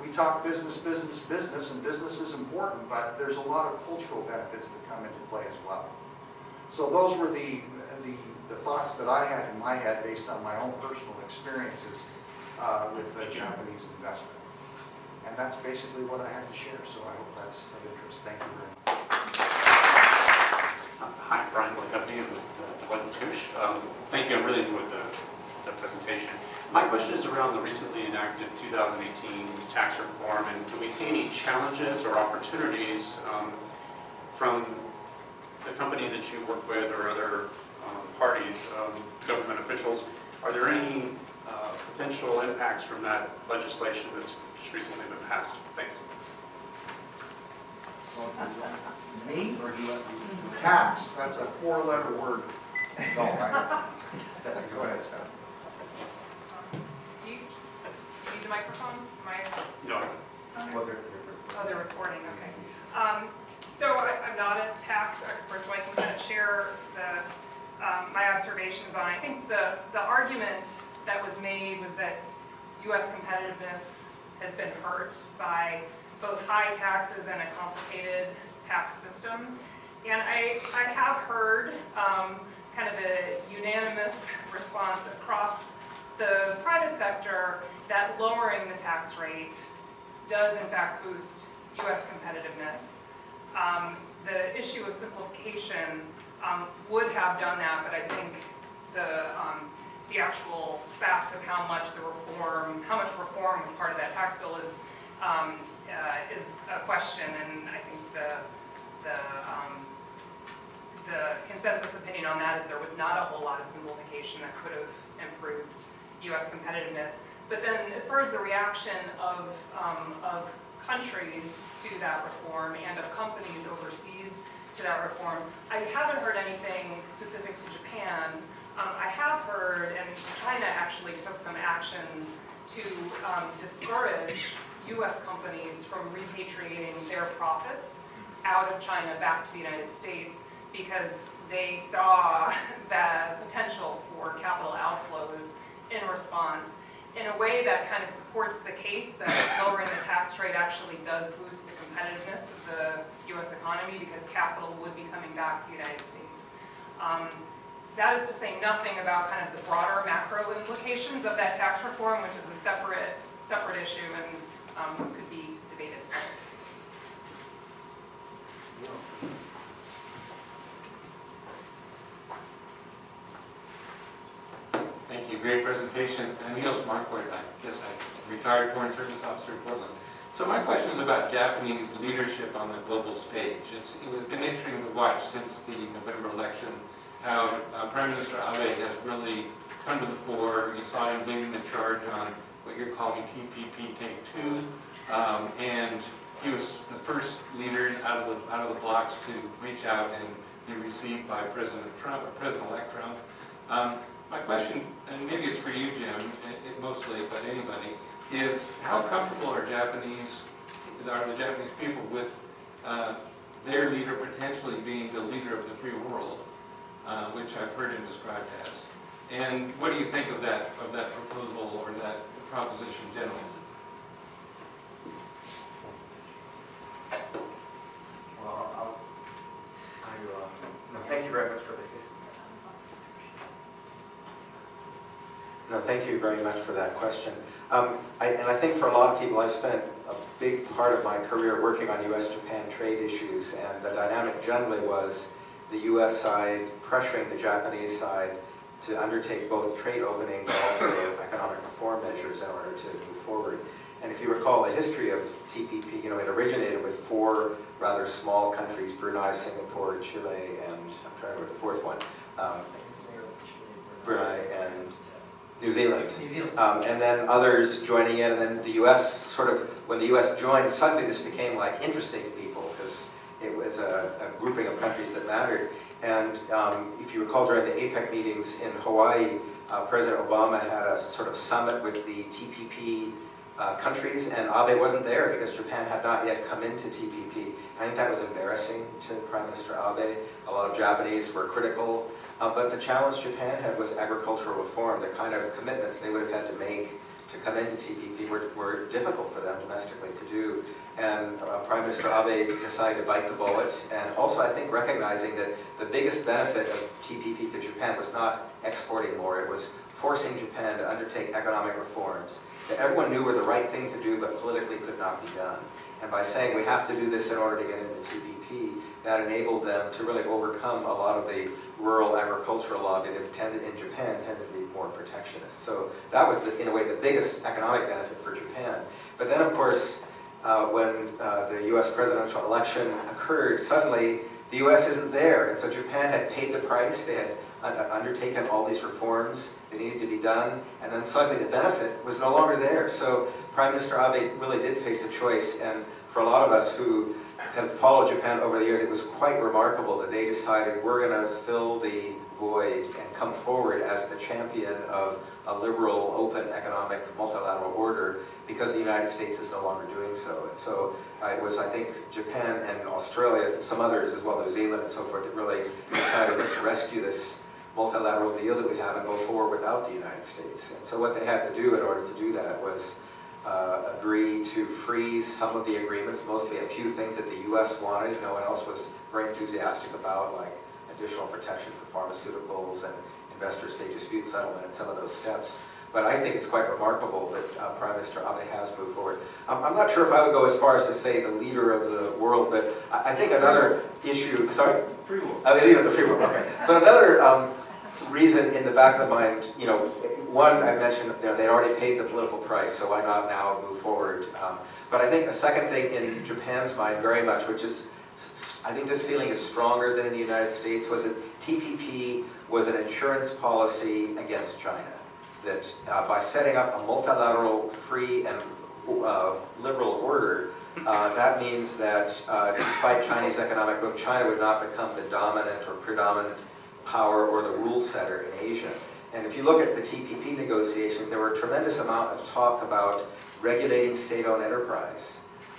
we talk business, business, business, and business is important, but there's a lot of cultural benefits that come into play as well. So those were the thoughts that I had in my head based on my own personal experiences with Japanese investment. And that's basically what I had to share, so I hope that's of interest. Thank you very much. Hi, Brian Blakey with Deloitte & Touche. Thank you, I really enjoyed the presentation. My question is around the recently enacted 2018 tax reform, and do we see any challenges or opportunities from the companies that you work with or other parties, government officials? Are there any potential impacts from that legislation that's just recently been passed? Thanks. Me or do you want tax? That's a 4-letter word. No, right? Go ahead, Steph. Do you need the microphone? No. Oh, they're recording, okay. So I'm not a tax expert, so I can kind of share my observations on it. I think the argument that was made was that U.S. competitiveness has been hurt by both high taxes and a complicated tax system. And I have heard kind of a unanimous response across the private sector that lowering the tax rate does in fact boost U.S. competitiveness. The issue of simplification would have done that, but I think the actual facts of how much reform was part of that tax bill is a question, and I think the consensus opinion on that is there was not a whole lot of simplification that could have improved U.S. competitiveness. But then as far as the reaction of countries to that reform and of companies overseas to that reform, I haven't heard anything specific to Japan. I have heard, and China actually took some actions to discourage U.S. companies from repatriating their profits out of China back to the United States because they saw the potential for capital outflows in response in a way that kind of supports the case that lowering the tax rate actually does boost the competitiveness of the U.S. economy because capital would be coming back to the United States. That is to say nothing about kind of the broader macro implications of that tax reform, which is a separate issue and could be debated. Thank you. Great presentation. Niels Marquardt, I guess I'm retired Foreign Service Officer in Portland. So my question is about Japanese leadership on the global stage. It's been interesting to watch since the November election how Prime Minister Abe has really come to the fore. You saw him leading the charge on what you're calling TPP Take 2, and he was the first leader out of the blocks to reach out and be received by President Trump, or President-elect Trump. My question, and maybe it's for you, Jim, mostly, but anybody, is how comfortable are the Japanese people with their leader potentially being the leader of the free world, which I've heard him described as? And what do you think of that proposal or that proposition generally? Well, no, thank you very much for the. No, thank you very much for that question. I think for a lot of people, I've spent a big part of my career working on U.S. Japan trade issues, and the dynamic generally was the U.S. side pressuring the Japanese side to undertake both trade opening but also economic reform measures in order to move forward. And if you recall the history of TPP, it originated with 4 rather small countries: Brunei, Singapore, Chile, and I'm trying to remember the fourth one, Brunei and New Zealand. And then others joining in, and then the U.S. when the U.S. joined, suddenly this became like interesting to people because it was a grouping of countries that mattered. And if you recall, during the APEC meetings in Hawaii, President Obama had a sort of summit with the TPP countries, and Abe wasn't there because Japan had not yet come into TPP. I think that was embarrassing to Prime Minister Abe. A lot of Japanese were critical. But the challenge Japan had was agricultural reform. The kind of commitments they would have had to make to come into TPP were difficult for them domestically to do. And Prime Minister Abe decided to bite the bullet, and also I think recognizing that the biggest benefit of TPP to Japan was not exporting more, it was forcing Japan to undertake economic reforms that everyone knew were the right thing to do but politically could not be done. And by saying we have to do this in order to get into TPP, that enabled them to really overcome a lot of the rural agricultural lobby that in Japan tended to be more protectionist. So that was, in a way, the biggest economic benefit for Japan. But then, of course, when the U.S. presidential election occurred, suddenly the U.S. isn't there. And so Japan had paid the price. They had undertaken all these reforms that needed to be done. And then suddenly the benefit was no longer there. So Prime Minister Abe really did face a choice. And for a lot of us who have followed Japan over the years, it was quite remarkable that they decided we're going to fill the void and come forward as the champion of a liberal, open economic multilateral order because the United States is no longer doing so. And so it was, I think, Japan and Australia, some others as well, New Zealand and so forth, that really decided let's rescue this multilateral deal that we have and go forward without the United States. And so what they had to do in order to do that was agree to freeze some of the agreements, mostly a few things that the U.S. wanted, no one else was very enthusiastic about, like additional protection for pharmaceuticals and investor-state dispute settlement and some of those steps. But I think it's quite remarkable that Prime Minister Abe has moved forward. I'm not sure if I would go as far as to say the leader of the world, but I think another issue, sorry? Free world. The leader of the free world, okay. But another reason in the back of the mind, one, I mentioned, they'd already paid the political price, so why not now move forward? But I think a second thing in Japan's mind very much, which is, I think this feeling is stronger than in the United States, was that TPP was an insurance policy against China. That by setting up a multilateral, free, and liberal order, that means that despite Chinese economic growth, China would not become the dominant or predominant power or the rule setter in Asia. And if you look at the TPP negotiations, there were a tremendous amount of talk about regulating state-owned enterprise.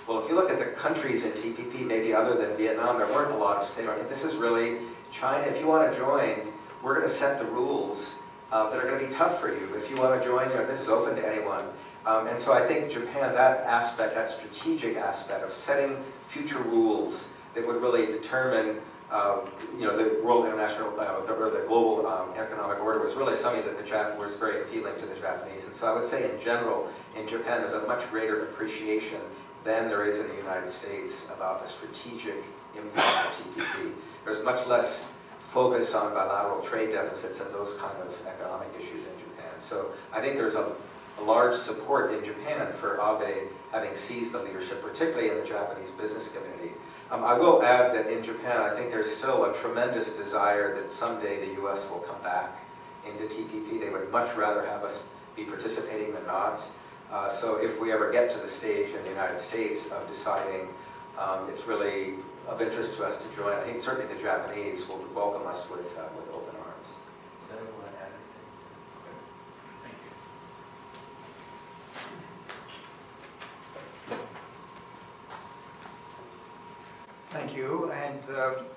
Well, if you look at the countries in TPP, maybe other than Vietnam, there weren't a lot of state-owned. This is really China. If you want to join, we're going to set the rules that are going to be tough for you. If you want to join, this is open to anyone. And so I think Japan, that aspect, that strategic aspect of setting future rules that would really determine the world international, or the global economic order was really something that was very appealing to the Japanese. And so I would say in general, in Japan, there's a much greater appreciation than there is in the United States about the strategic impact of TPP. There's much less focus on bilateral trade deficits and those kind of economic issues in Japan. So I think there's a large support in Japan for Abe having seized the leadership, particularly in the Japanese business community. I will add that in Japan, I think there's still a tremendous desire that someday the U.S. will come back into TPP. They would much rather have us be participating than not. So if we ever get to the stage in the United States of deciding it's really of interest to us to join, I think certainly the Japanese will welcome us with open arms. Does anyone want to add anything? Thank you. And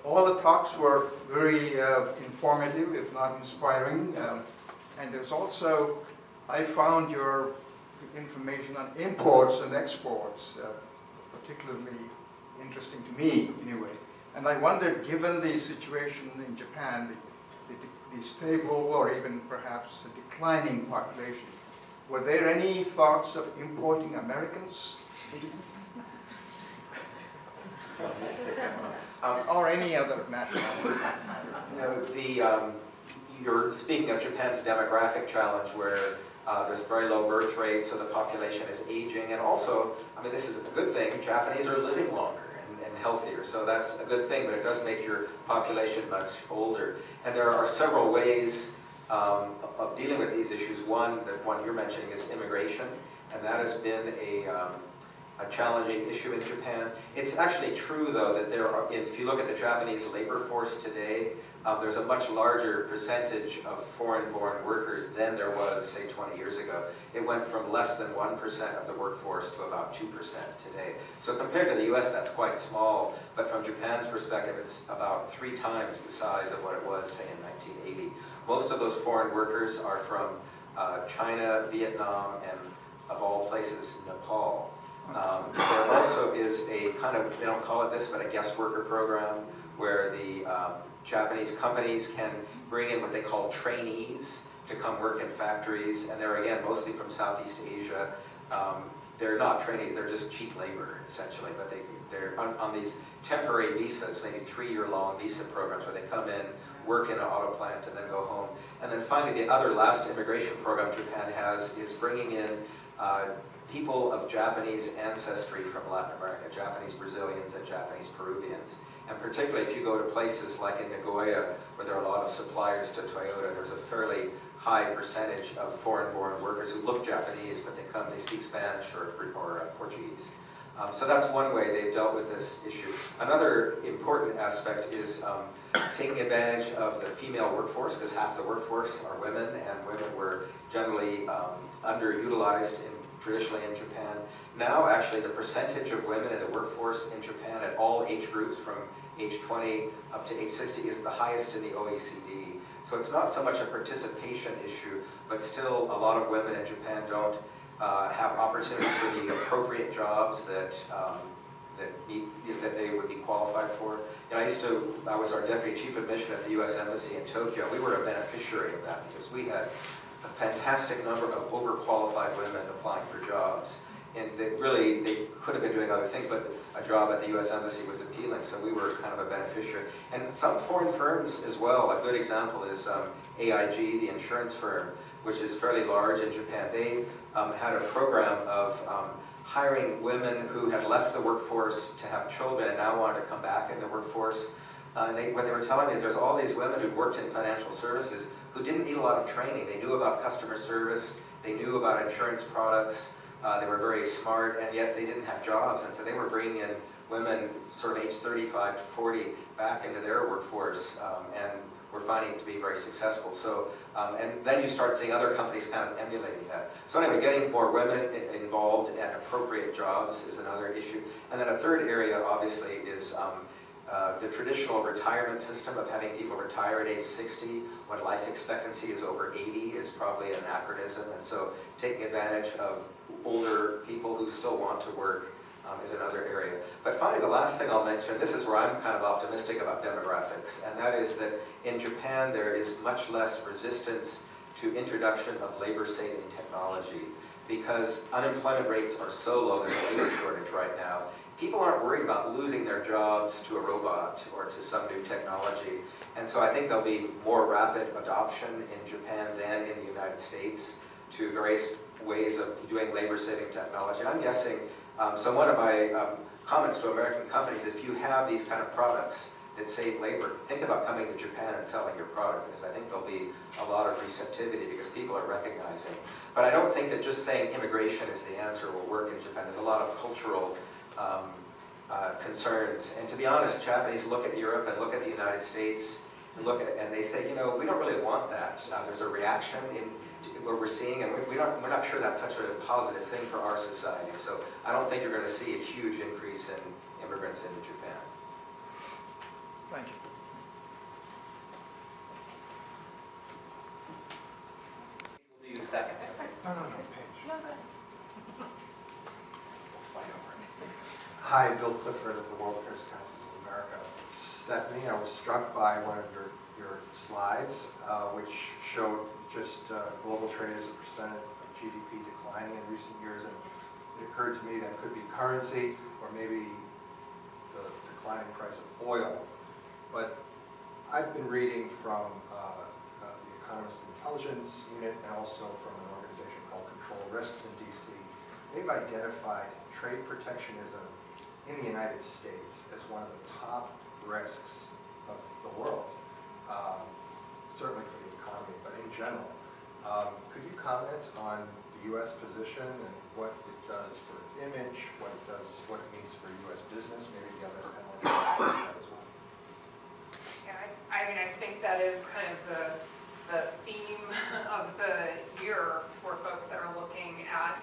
all the talks were very informative, if not inspiring. And there's also, I found your the information on imports and exports, particularly interesting to me anyway. And I wondered, given the situation in Japan, the stable or even perhaps a declining population, were there any thoughts of importing Americans? Or any other nationality? You're speaking of Japan's demographic challenge where there's very low birth rates, so the population is aging. And also, I mean, this is a good thing, Japanese are living longer and healthier, so that's a good thing, but it does make your population much older. And there are several ways of dealing with these issues. One, the one you're mentioning, is immigration, and that has been a challenging issue in Japan. It's actually true, though, that there are, if you look at the Japanese labor force today, there's a much larger percentage of foreign-born workers than there was, say, 20 years ago. It went from less than 1% of the workforce to about 2% today. So compared to the US, that's quite small, but from Japan's perspective, it's about 3 times the size of what it was, say, in 1980. Most of those foreign workers are from China, Vietnam, and, of all places, Nepal. There also is a kind of, they don't call it this, but a guest worker program where the Japanese companies can bring in what they call trainees to come work in factories, and they're, again, mostly from Southeast Asia. They're not trainees, they're just cheap labor, essentially, but they're on these temporary visas, maybe 3-year-long visa programs where they come in, work in an auto plant, and then go home. And then finally, the other last immigration program Japan has is bringing in people of Japanese ancestry from Latin America, Japanese Brazilians and Japanese Peruvians. And particularly if you go to places like in Nagoya, where there are a lot of suppliers to Toyota, there's a fairly high percentage of foreign-born workers who look Japanese, but they speak Spanish or Portuguese. So that's one way they've dealt with this issue. Another important aspect is taking advantage of the female workforce, because half the workforce are women, and women were generally underutilized traditionally in Japan. Now, actually, the percentage of women in the workforce in Japan at all age groups, from age 20 up to age 60, is the highest in the OECD. So it's not so much a participation issue, but still a lot of women in Japan don't have opportunities for the appropriate jobs that they would be qualified for. And I was our deputy chief of mission at the U.S. Embassy in Tokyo. We were a beneficiary of that because we had a fantastic number of overqualified women applying for jobs. And they could have been doing other things, but a job at the U.S. Embassy was appealing, so we were kind of a beneficiary. And some foreign firms as well. A good example is AIG, the insurance firm, which is fairly large in Japan. They had a program of hiring women who had left the workforce to have children and now wanted to come back in the workforce. What they were telling me is there's all these women who worked in financial services who didn't need a lot of training. They knew about customer service, they knew about insurance products, they were very smart, and yet they didn't have jobs. And so they were bringing in women sort of age 35 to 40 back into their workforce, and were finding it to be very successful. So, and then you start seeing other companies kind of emulating that. So anyway, getting more women involved at appropriate jobs is another issue. And then a third area, obviously, is the traditional retirement system of having people retire at age 60 when life expectancy is over 80 is probably an anachronism. And so taking advantage of older people who still want to work is another area. But finally, the last thing I'll mention, this is where I'm kind of optimistic about demographics, and that is that in Japan there is much less resistance to introduction of labor-saving technology because unemployment rates are so low, there's a labor shortage right now. People aren't worried about losing their jobs to a robot or to some new technology. And so I think there'll be more rapid adoption in Japan than in the United States to various ways of doing labor-saving technology. And I'm guessing, so one of my comments to American companies, if you have these kind of products that save labor, think about coming to Japan and selling your product, because I think there'll be a lot of receptivity because people are recognizing. But I don't think that just saying immigration is the answer will work in Japan. There's a lot of cultural concerns. And to be honest, Japanese look at Europe and look at the United States and they say, you know, we don't really want that. There's a reaction in what we're seeing, and we're not sure that's such a positive thing for our society. So I don't think you're going to see a huge increase in immigrants into Japan. Thank you. We'll do you second. No, page. Hi, Bill Clifford of the World Affairs Councils of America. Stephanie, I was struck by one of your slides, which showed just global trade as a percentage of GDP declining in recent years, and it occurred to me that it could be currency or maybe the declining price of oil. But I've been reading from the Economist Intelligence Unit and also from an organization called Control Risks in DC. They've identified trade protectionism in the United States as one of the top risks of the world, certainly for the economy, but in general. Could you comment on the U.S. position and what it does for its image, what it means for U.S. business, maybe the other panelists that as well? Yeah, I mean, I think that is kind of the theme of the year for folks that are looking at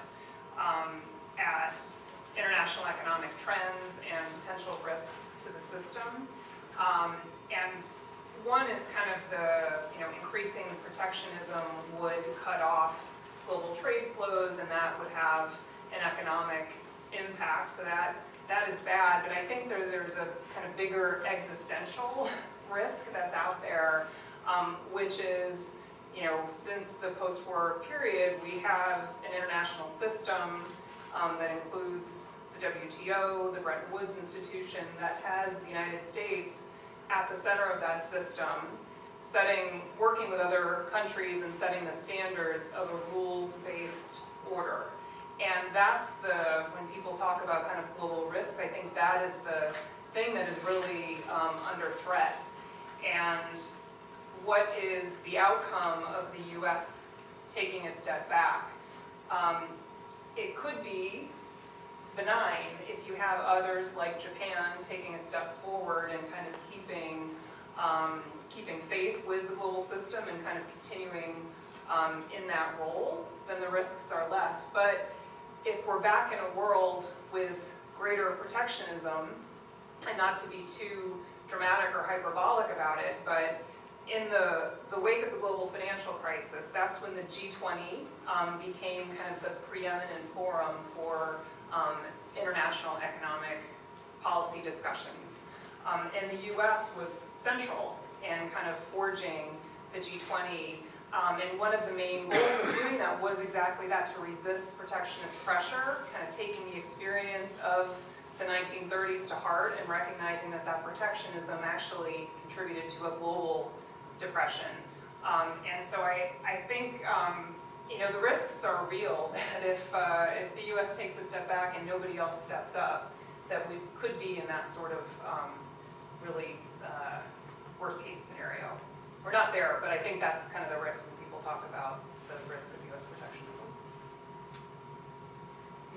international economic trends and potential risks to the system. And one is kind of increasing protectionism would cut off global trade flows, and that would have an economic impact. So that is bad, but I think there's a kind of bigger existential risk that's out there, which is, since the post-war period, we have an international system that includes the WTO, the Bretton Woods Institution, that has the United States at the center of that system, working with other countries and setting the standards of a rules-based order. And that's when people talk about kind of global risks, I think that is the thing that is really under threat. And what is the outcome of the U.S. taking a step back? It could be benign if you have others like Japan taking a step forward and kind of keeping faith with the global system and kind of continuing in that role, then the risks are less. But if we're back in a world with greater protectionism, and not to be too dramatic or hyperbolic about it, but in the wake of the global financial crisis, that's when the G20 became kind of the preeminent forum for international economic policy discussions. And the U.S. was central in kind of forging the G20. And one of the main goals of doing that was exactly that, to resist protectionist pressure, kind of taking the experience of the 1930s to heart and recognizing that protectionism actually contributed to a global depression. And so I think the risks are real, that if the U.S. takes a step back and nobody else steps up, that we could be in that sort of really worst case scenario. We're not there, but I think that's kind of the risk when people talk about the risk of U.S. protectionism.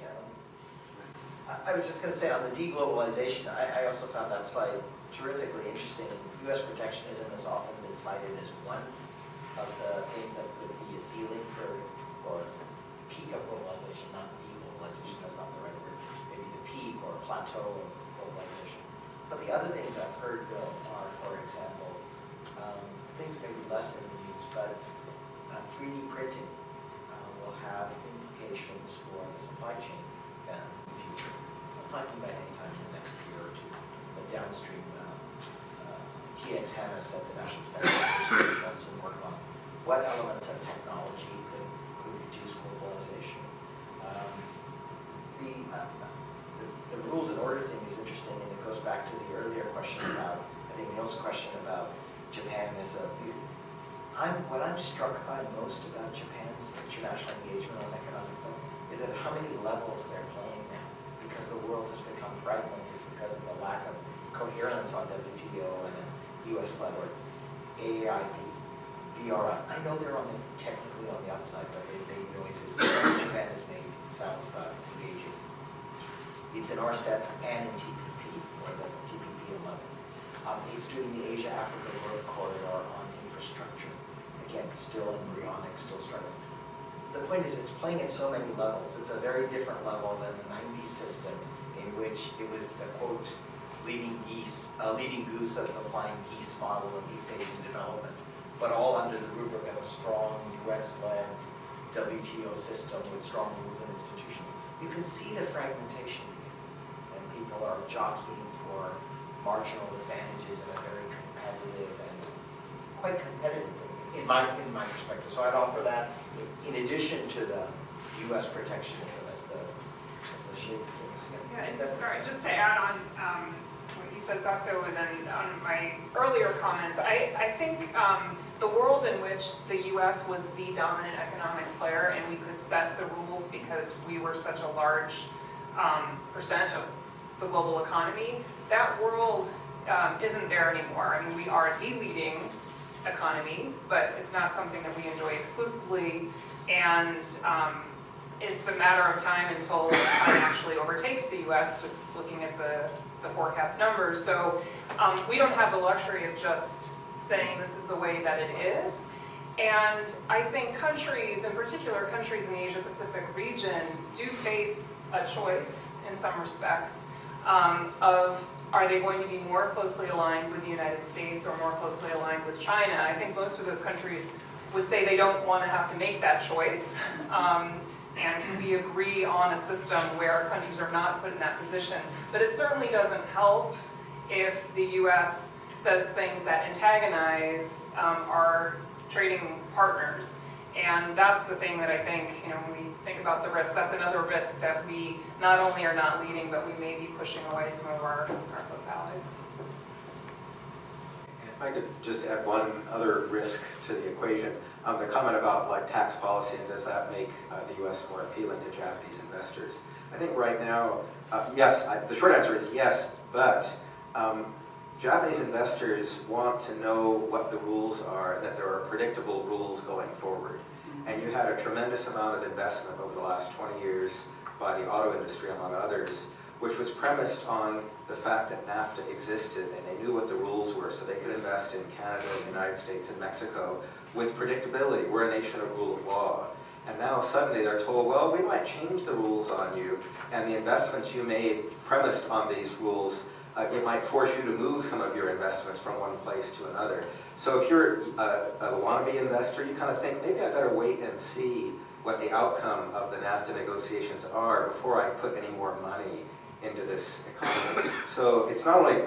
Yeah. I was just going to say on the deglobalization, I also found that slide terrifically interesting. U.S. protectionism has often been cited as one of the things that could be a ceiling or peak of globalization, not deglobalization, that's not the right word, maybe the peak or plateau of globalization. But the other things I've heard, Bill, are, for example, things maybe less in the news, but 3D printing will have implications for the supply chain in the future. I'm talking about any time in the next year or two, but downstream. TX Hannah said the National Defense University has done some work on what elements of technology could reduce globalization. The rules and order thing is interesting, and it goes back to the earlier question about, I think Neil's question about Japan what I'm struck by most about Japan's international engagement on economic stuff is at how many levels they're playing now, because the world has become fragmented because of the lack of coherence on WTO and U.S. level, AIP, BRI. I know they're technically on the outside, but they made noises. Japan has made sounds about engaging. It's in RCEP and in TPP, or the TPP 11. It's doing the Asia-Africa Growth Corridor on infrastructure. Again, still embryonic, still starting. The point is, it's playing at so many levels. It's a very different level than the 90s system, in which it was the, quote, leading goose of the flying geese model of East Asian development, but all under the rubric of a strong US-led WTO system with strong rules and institutions. You can see the fragmentation, and people people are jockeying for marginal advantages in a very competitive and quite competitive, in my perspective. So I'd offer that in addition to the U.S. protectionism as the shape of things. Yeah, and sorry, just to add on what you said, Sato, and then on my earlier comments, I think the world in which the U.S. was the dominant economic player and we could set the rules because we were such a large percent of the global economy, that world isn't there anymore. I mean, we are the leading economy, but it's not something that we enjoy exclusively, and it's a matter of time until China actually overtakes the U.S., just looking at the forecast numbers. So we don't have the luxury of just saying this is the way that it is. And I think countries, in particular countries in the Asia-Pacific region, do face a choice in some respects of are they going to be more closely aligned with the United States or more closely aligned with China? I think most of those countries would say they don't want to have to make that choice. And can we agree on a system where countries are not put in that position? But it certainly doesn't help if the U.S. says things that antagonize our trading partners. And that's the thing that I think, when we think about the risk, that's another risk that we not only are not leading, but we may be pushing away some of our close allies. And if I could just add one other risk to the equation, the comment about like tax policy and does that make the U.S. more appealing to Japanese investors? I think right now, yes, the short answer is yes, but Japanese investors want to know what the rules are, that there are predictable rules going forward. And you had a tremendous amount of investment over the last 20 years by the auto industry, among others, which was premised on the fact that NAFTA existed and they knew what the rules were, so they could invest in Canada, the United States, and Mexico with predictability. We're a nation of rule of law. And now suddenly they're told, well, we might change the rules on you, and the investments you made premised on these rules, it might force you to move some of your investments from one place to another. So if you're a wannabe investor, you kind of think, maybe I better wait and see what the outcome of the NAFTA negotiations are before I put any more money into this economy. So it's not only,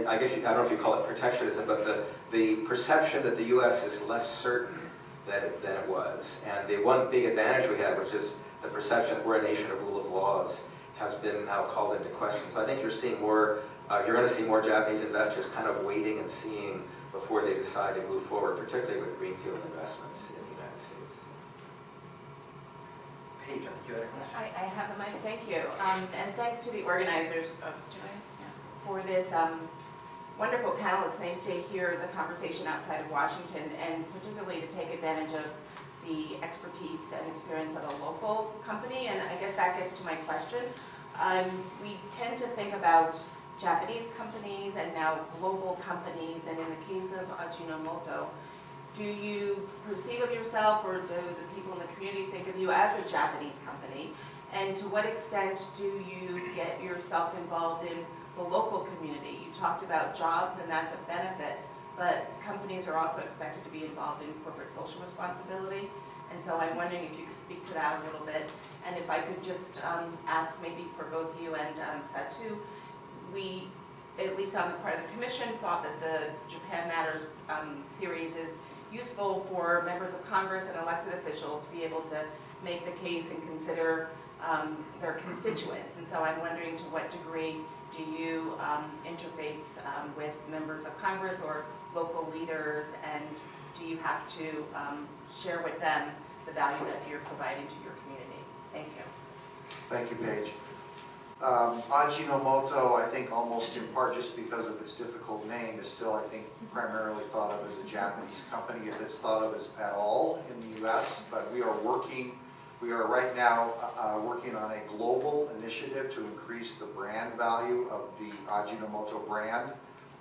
I guess, I don't know if you call it protectionism, but the perception that the U.S. is less certain than it was. And the one big advantage we have, which is the perception that we're a nation of rule of laws, has been now called into question. So I think you're seeing more, you're going to see more Japanese investors kind of waiting and seeing before they decide to move forward, particularly with greenfield investments in the United States. Paige, you had a question? I have the mic, thank you. And thanks to the organizers for this wonderful panel. It's nice to hear the conversation outside of Washington, and particularly to take advantage of the expertise and experience of a local company. And I guess that gets to my question. We tend to think about Japanese companies and now global companies, and in the case of Ajinomoto, do you perceive of yourself, or do the people in the community think of you as a Japanese company? And to what extent do you get yourself involved in the local community? You talked about jobs, and that's a benefit, but companies are also expected to be involved in corporate social responsibility. And so I'm wondering if you could speak to that a little bit. And if I could just ask maybe for both you and Satu, we, at least on the part of the commission, thought that the Japan Matters series is useful for members of Congress and elected officials to be able to make the case and consider their constituents. And so I'm wondering to what degree do you interface with members of Congress or local leaders, and do you have to share with them the value that you're providing to your community? Thank you. Thank you, Paige. Ajinomoto, I think almost in part just because of its difficult name, is still, I think, primarily thought of as a Japanese company, if it's thought of as at all in the U.S. But we are right now working on a global initiative to increase the brand value of the Ajinomoto brand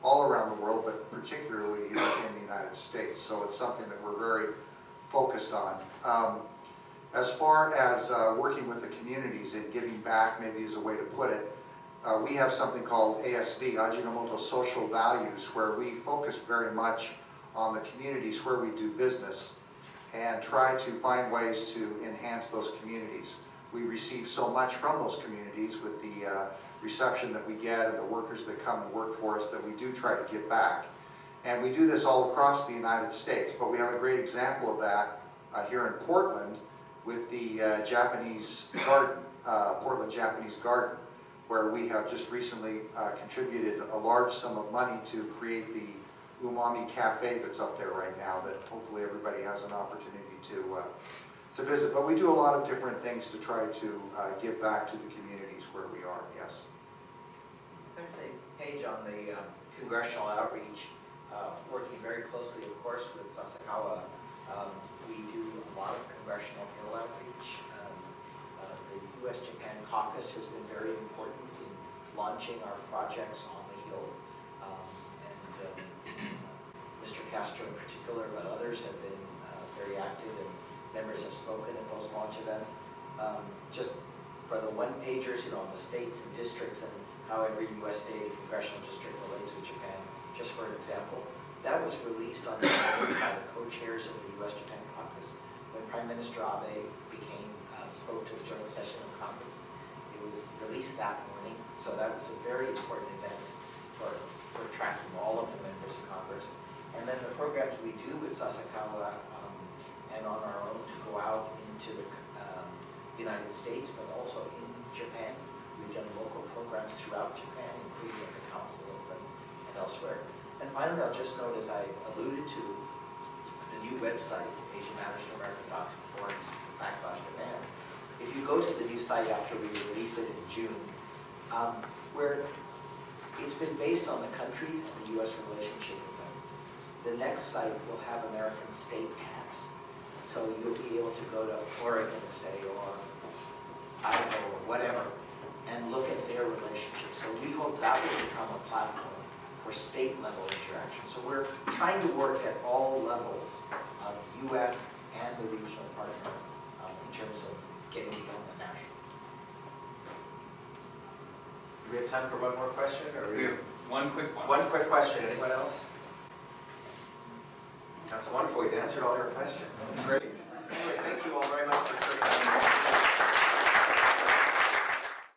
all around the world, but particularly here in the United States. So it's something that we're very focused on. As far as working with the communities and giving back, maybe is a way to put it, we have something called ASV, Ajinomoto Social Values, where we focus very much on the communities where we do business and try to find ways to enhance those communities. We receive so much from those communities with the reception that we get and the workers that come and work for us, that we do try to give back. And we do this all across the United States, but we have a great example of that here in Portland with the Japanese garden, Portland Japanese Garden, where we have just recently contributed a large sum of money to create the Umami Cafe that's up there right now that hopefully everybody has an opportunity to visit. But we do a lot of different things to try to give back to the communities where we are, yes. There's a page on the congressional outreach, working very closely, of course, with Sasakawa. We do a lot of congressional Hill outreach. The U.S. Japan caucus has been very important in launching our projects on the Hill. Mr. Castro in particular, but others have been very active, and members have spoken at those launch events. Just for the one-pagers, on the states and districts and how every U.S. state and congressional district relates with Japan, just for an example, that was released on the morning by the co-chairs of the U.S. Japan caucus when Prime Minister Abe spoke to the joint session of Congress. It was released that morning, so that was a very important event for tracking all of the members of Congress. And then the programs we do with Sasakawa and on our own to go out into the United States, but also in Japan. We've done local programs throughout Japan, including at the consulates and elsewhere. And finally, I'll just note, as I alluded to, the new website, AsianMattersForAmerica.org/Japan. If you go to the new site after we release it in June, where it's been based on the countries and the U.S. relationship with them, the next site will have American state tax. So you'll be able to go to Oregon, say, or Idaho, or whatever, and look at their relationship. So we hope that will become a platform for state-level interaction. So we're trying to work at all levels of U.S. and the regional partner in terms of getting beyond the national. Do we have time for one more question? Or We have one quick one. One quick question. Anyone else? That's wonderful. We've answered all your questions. That's great.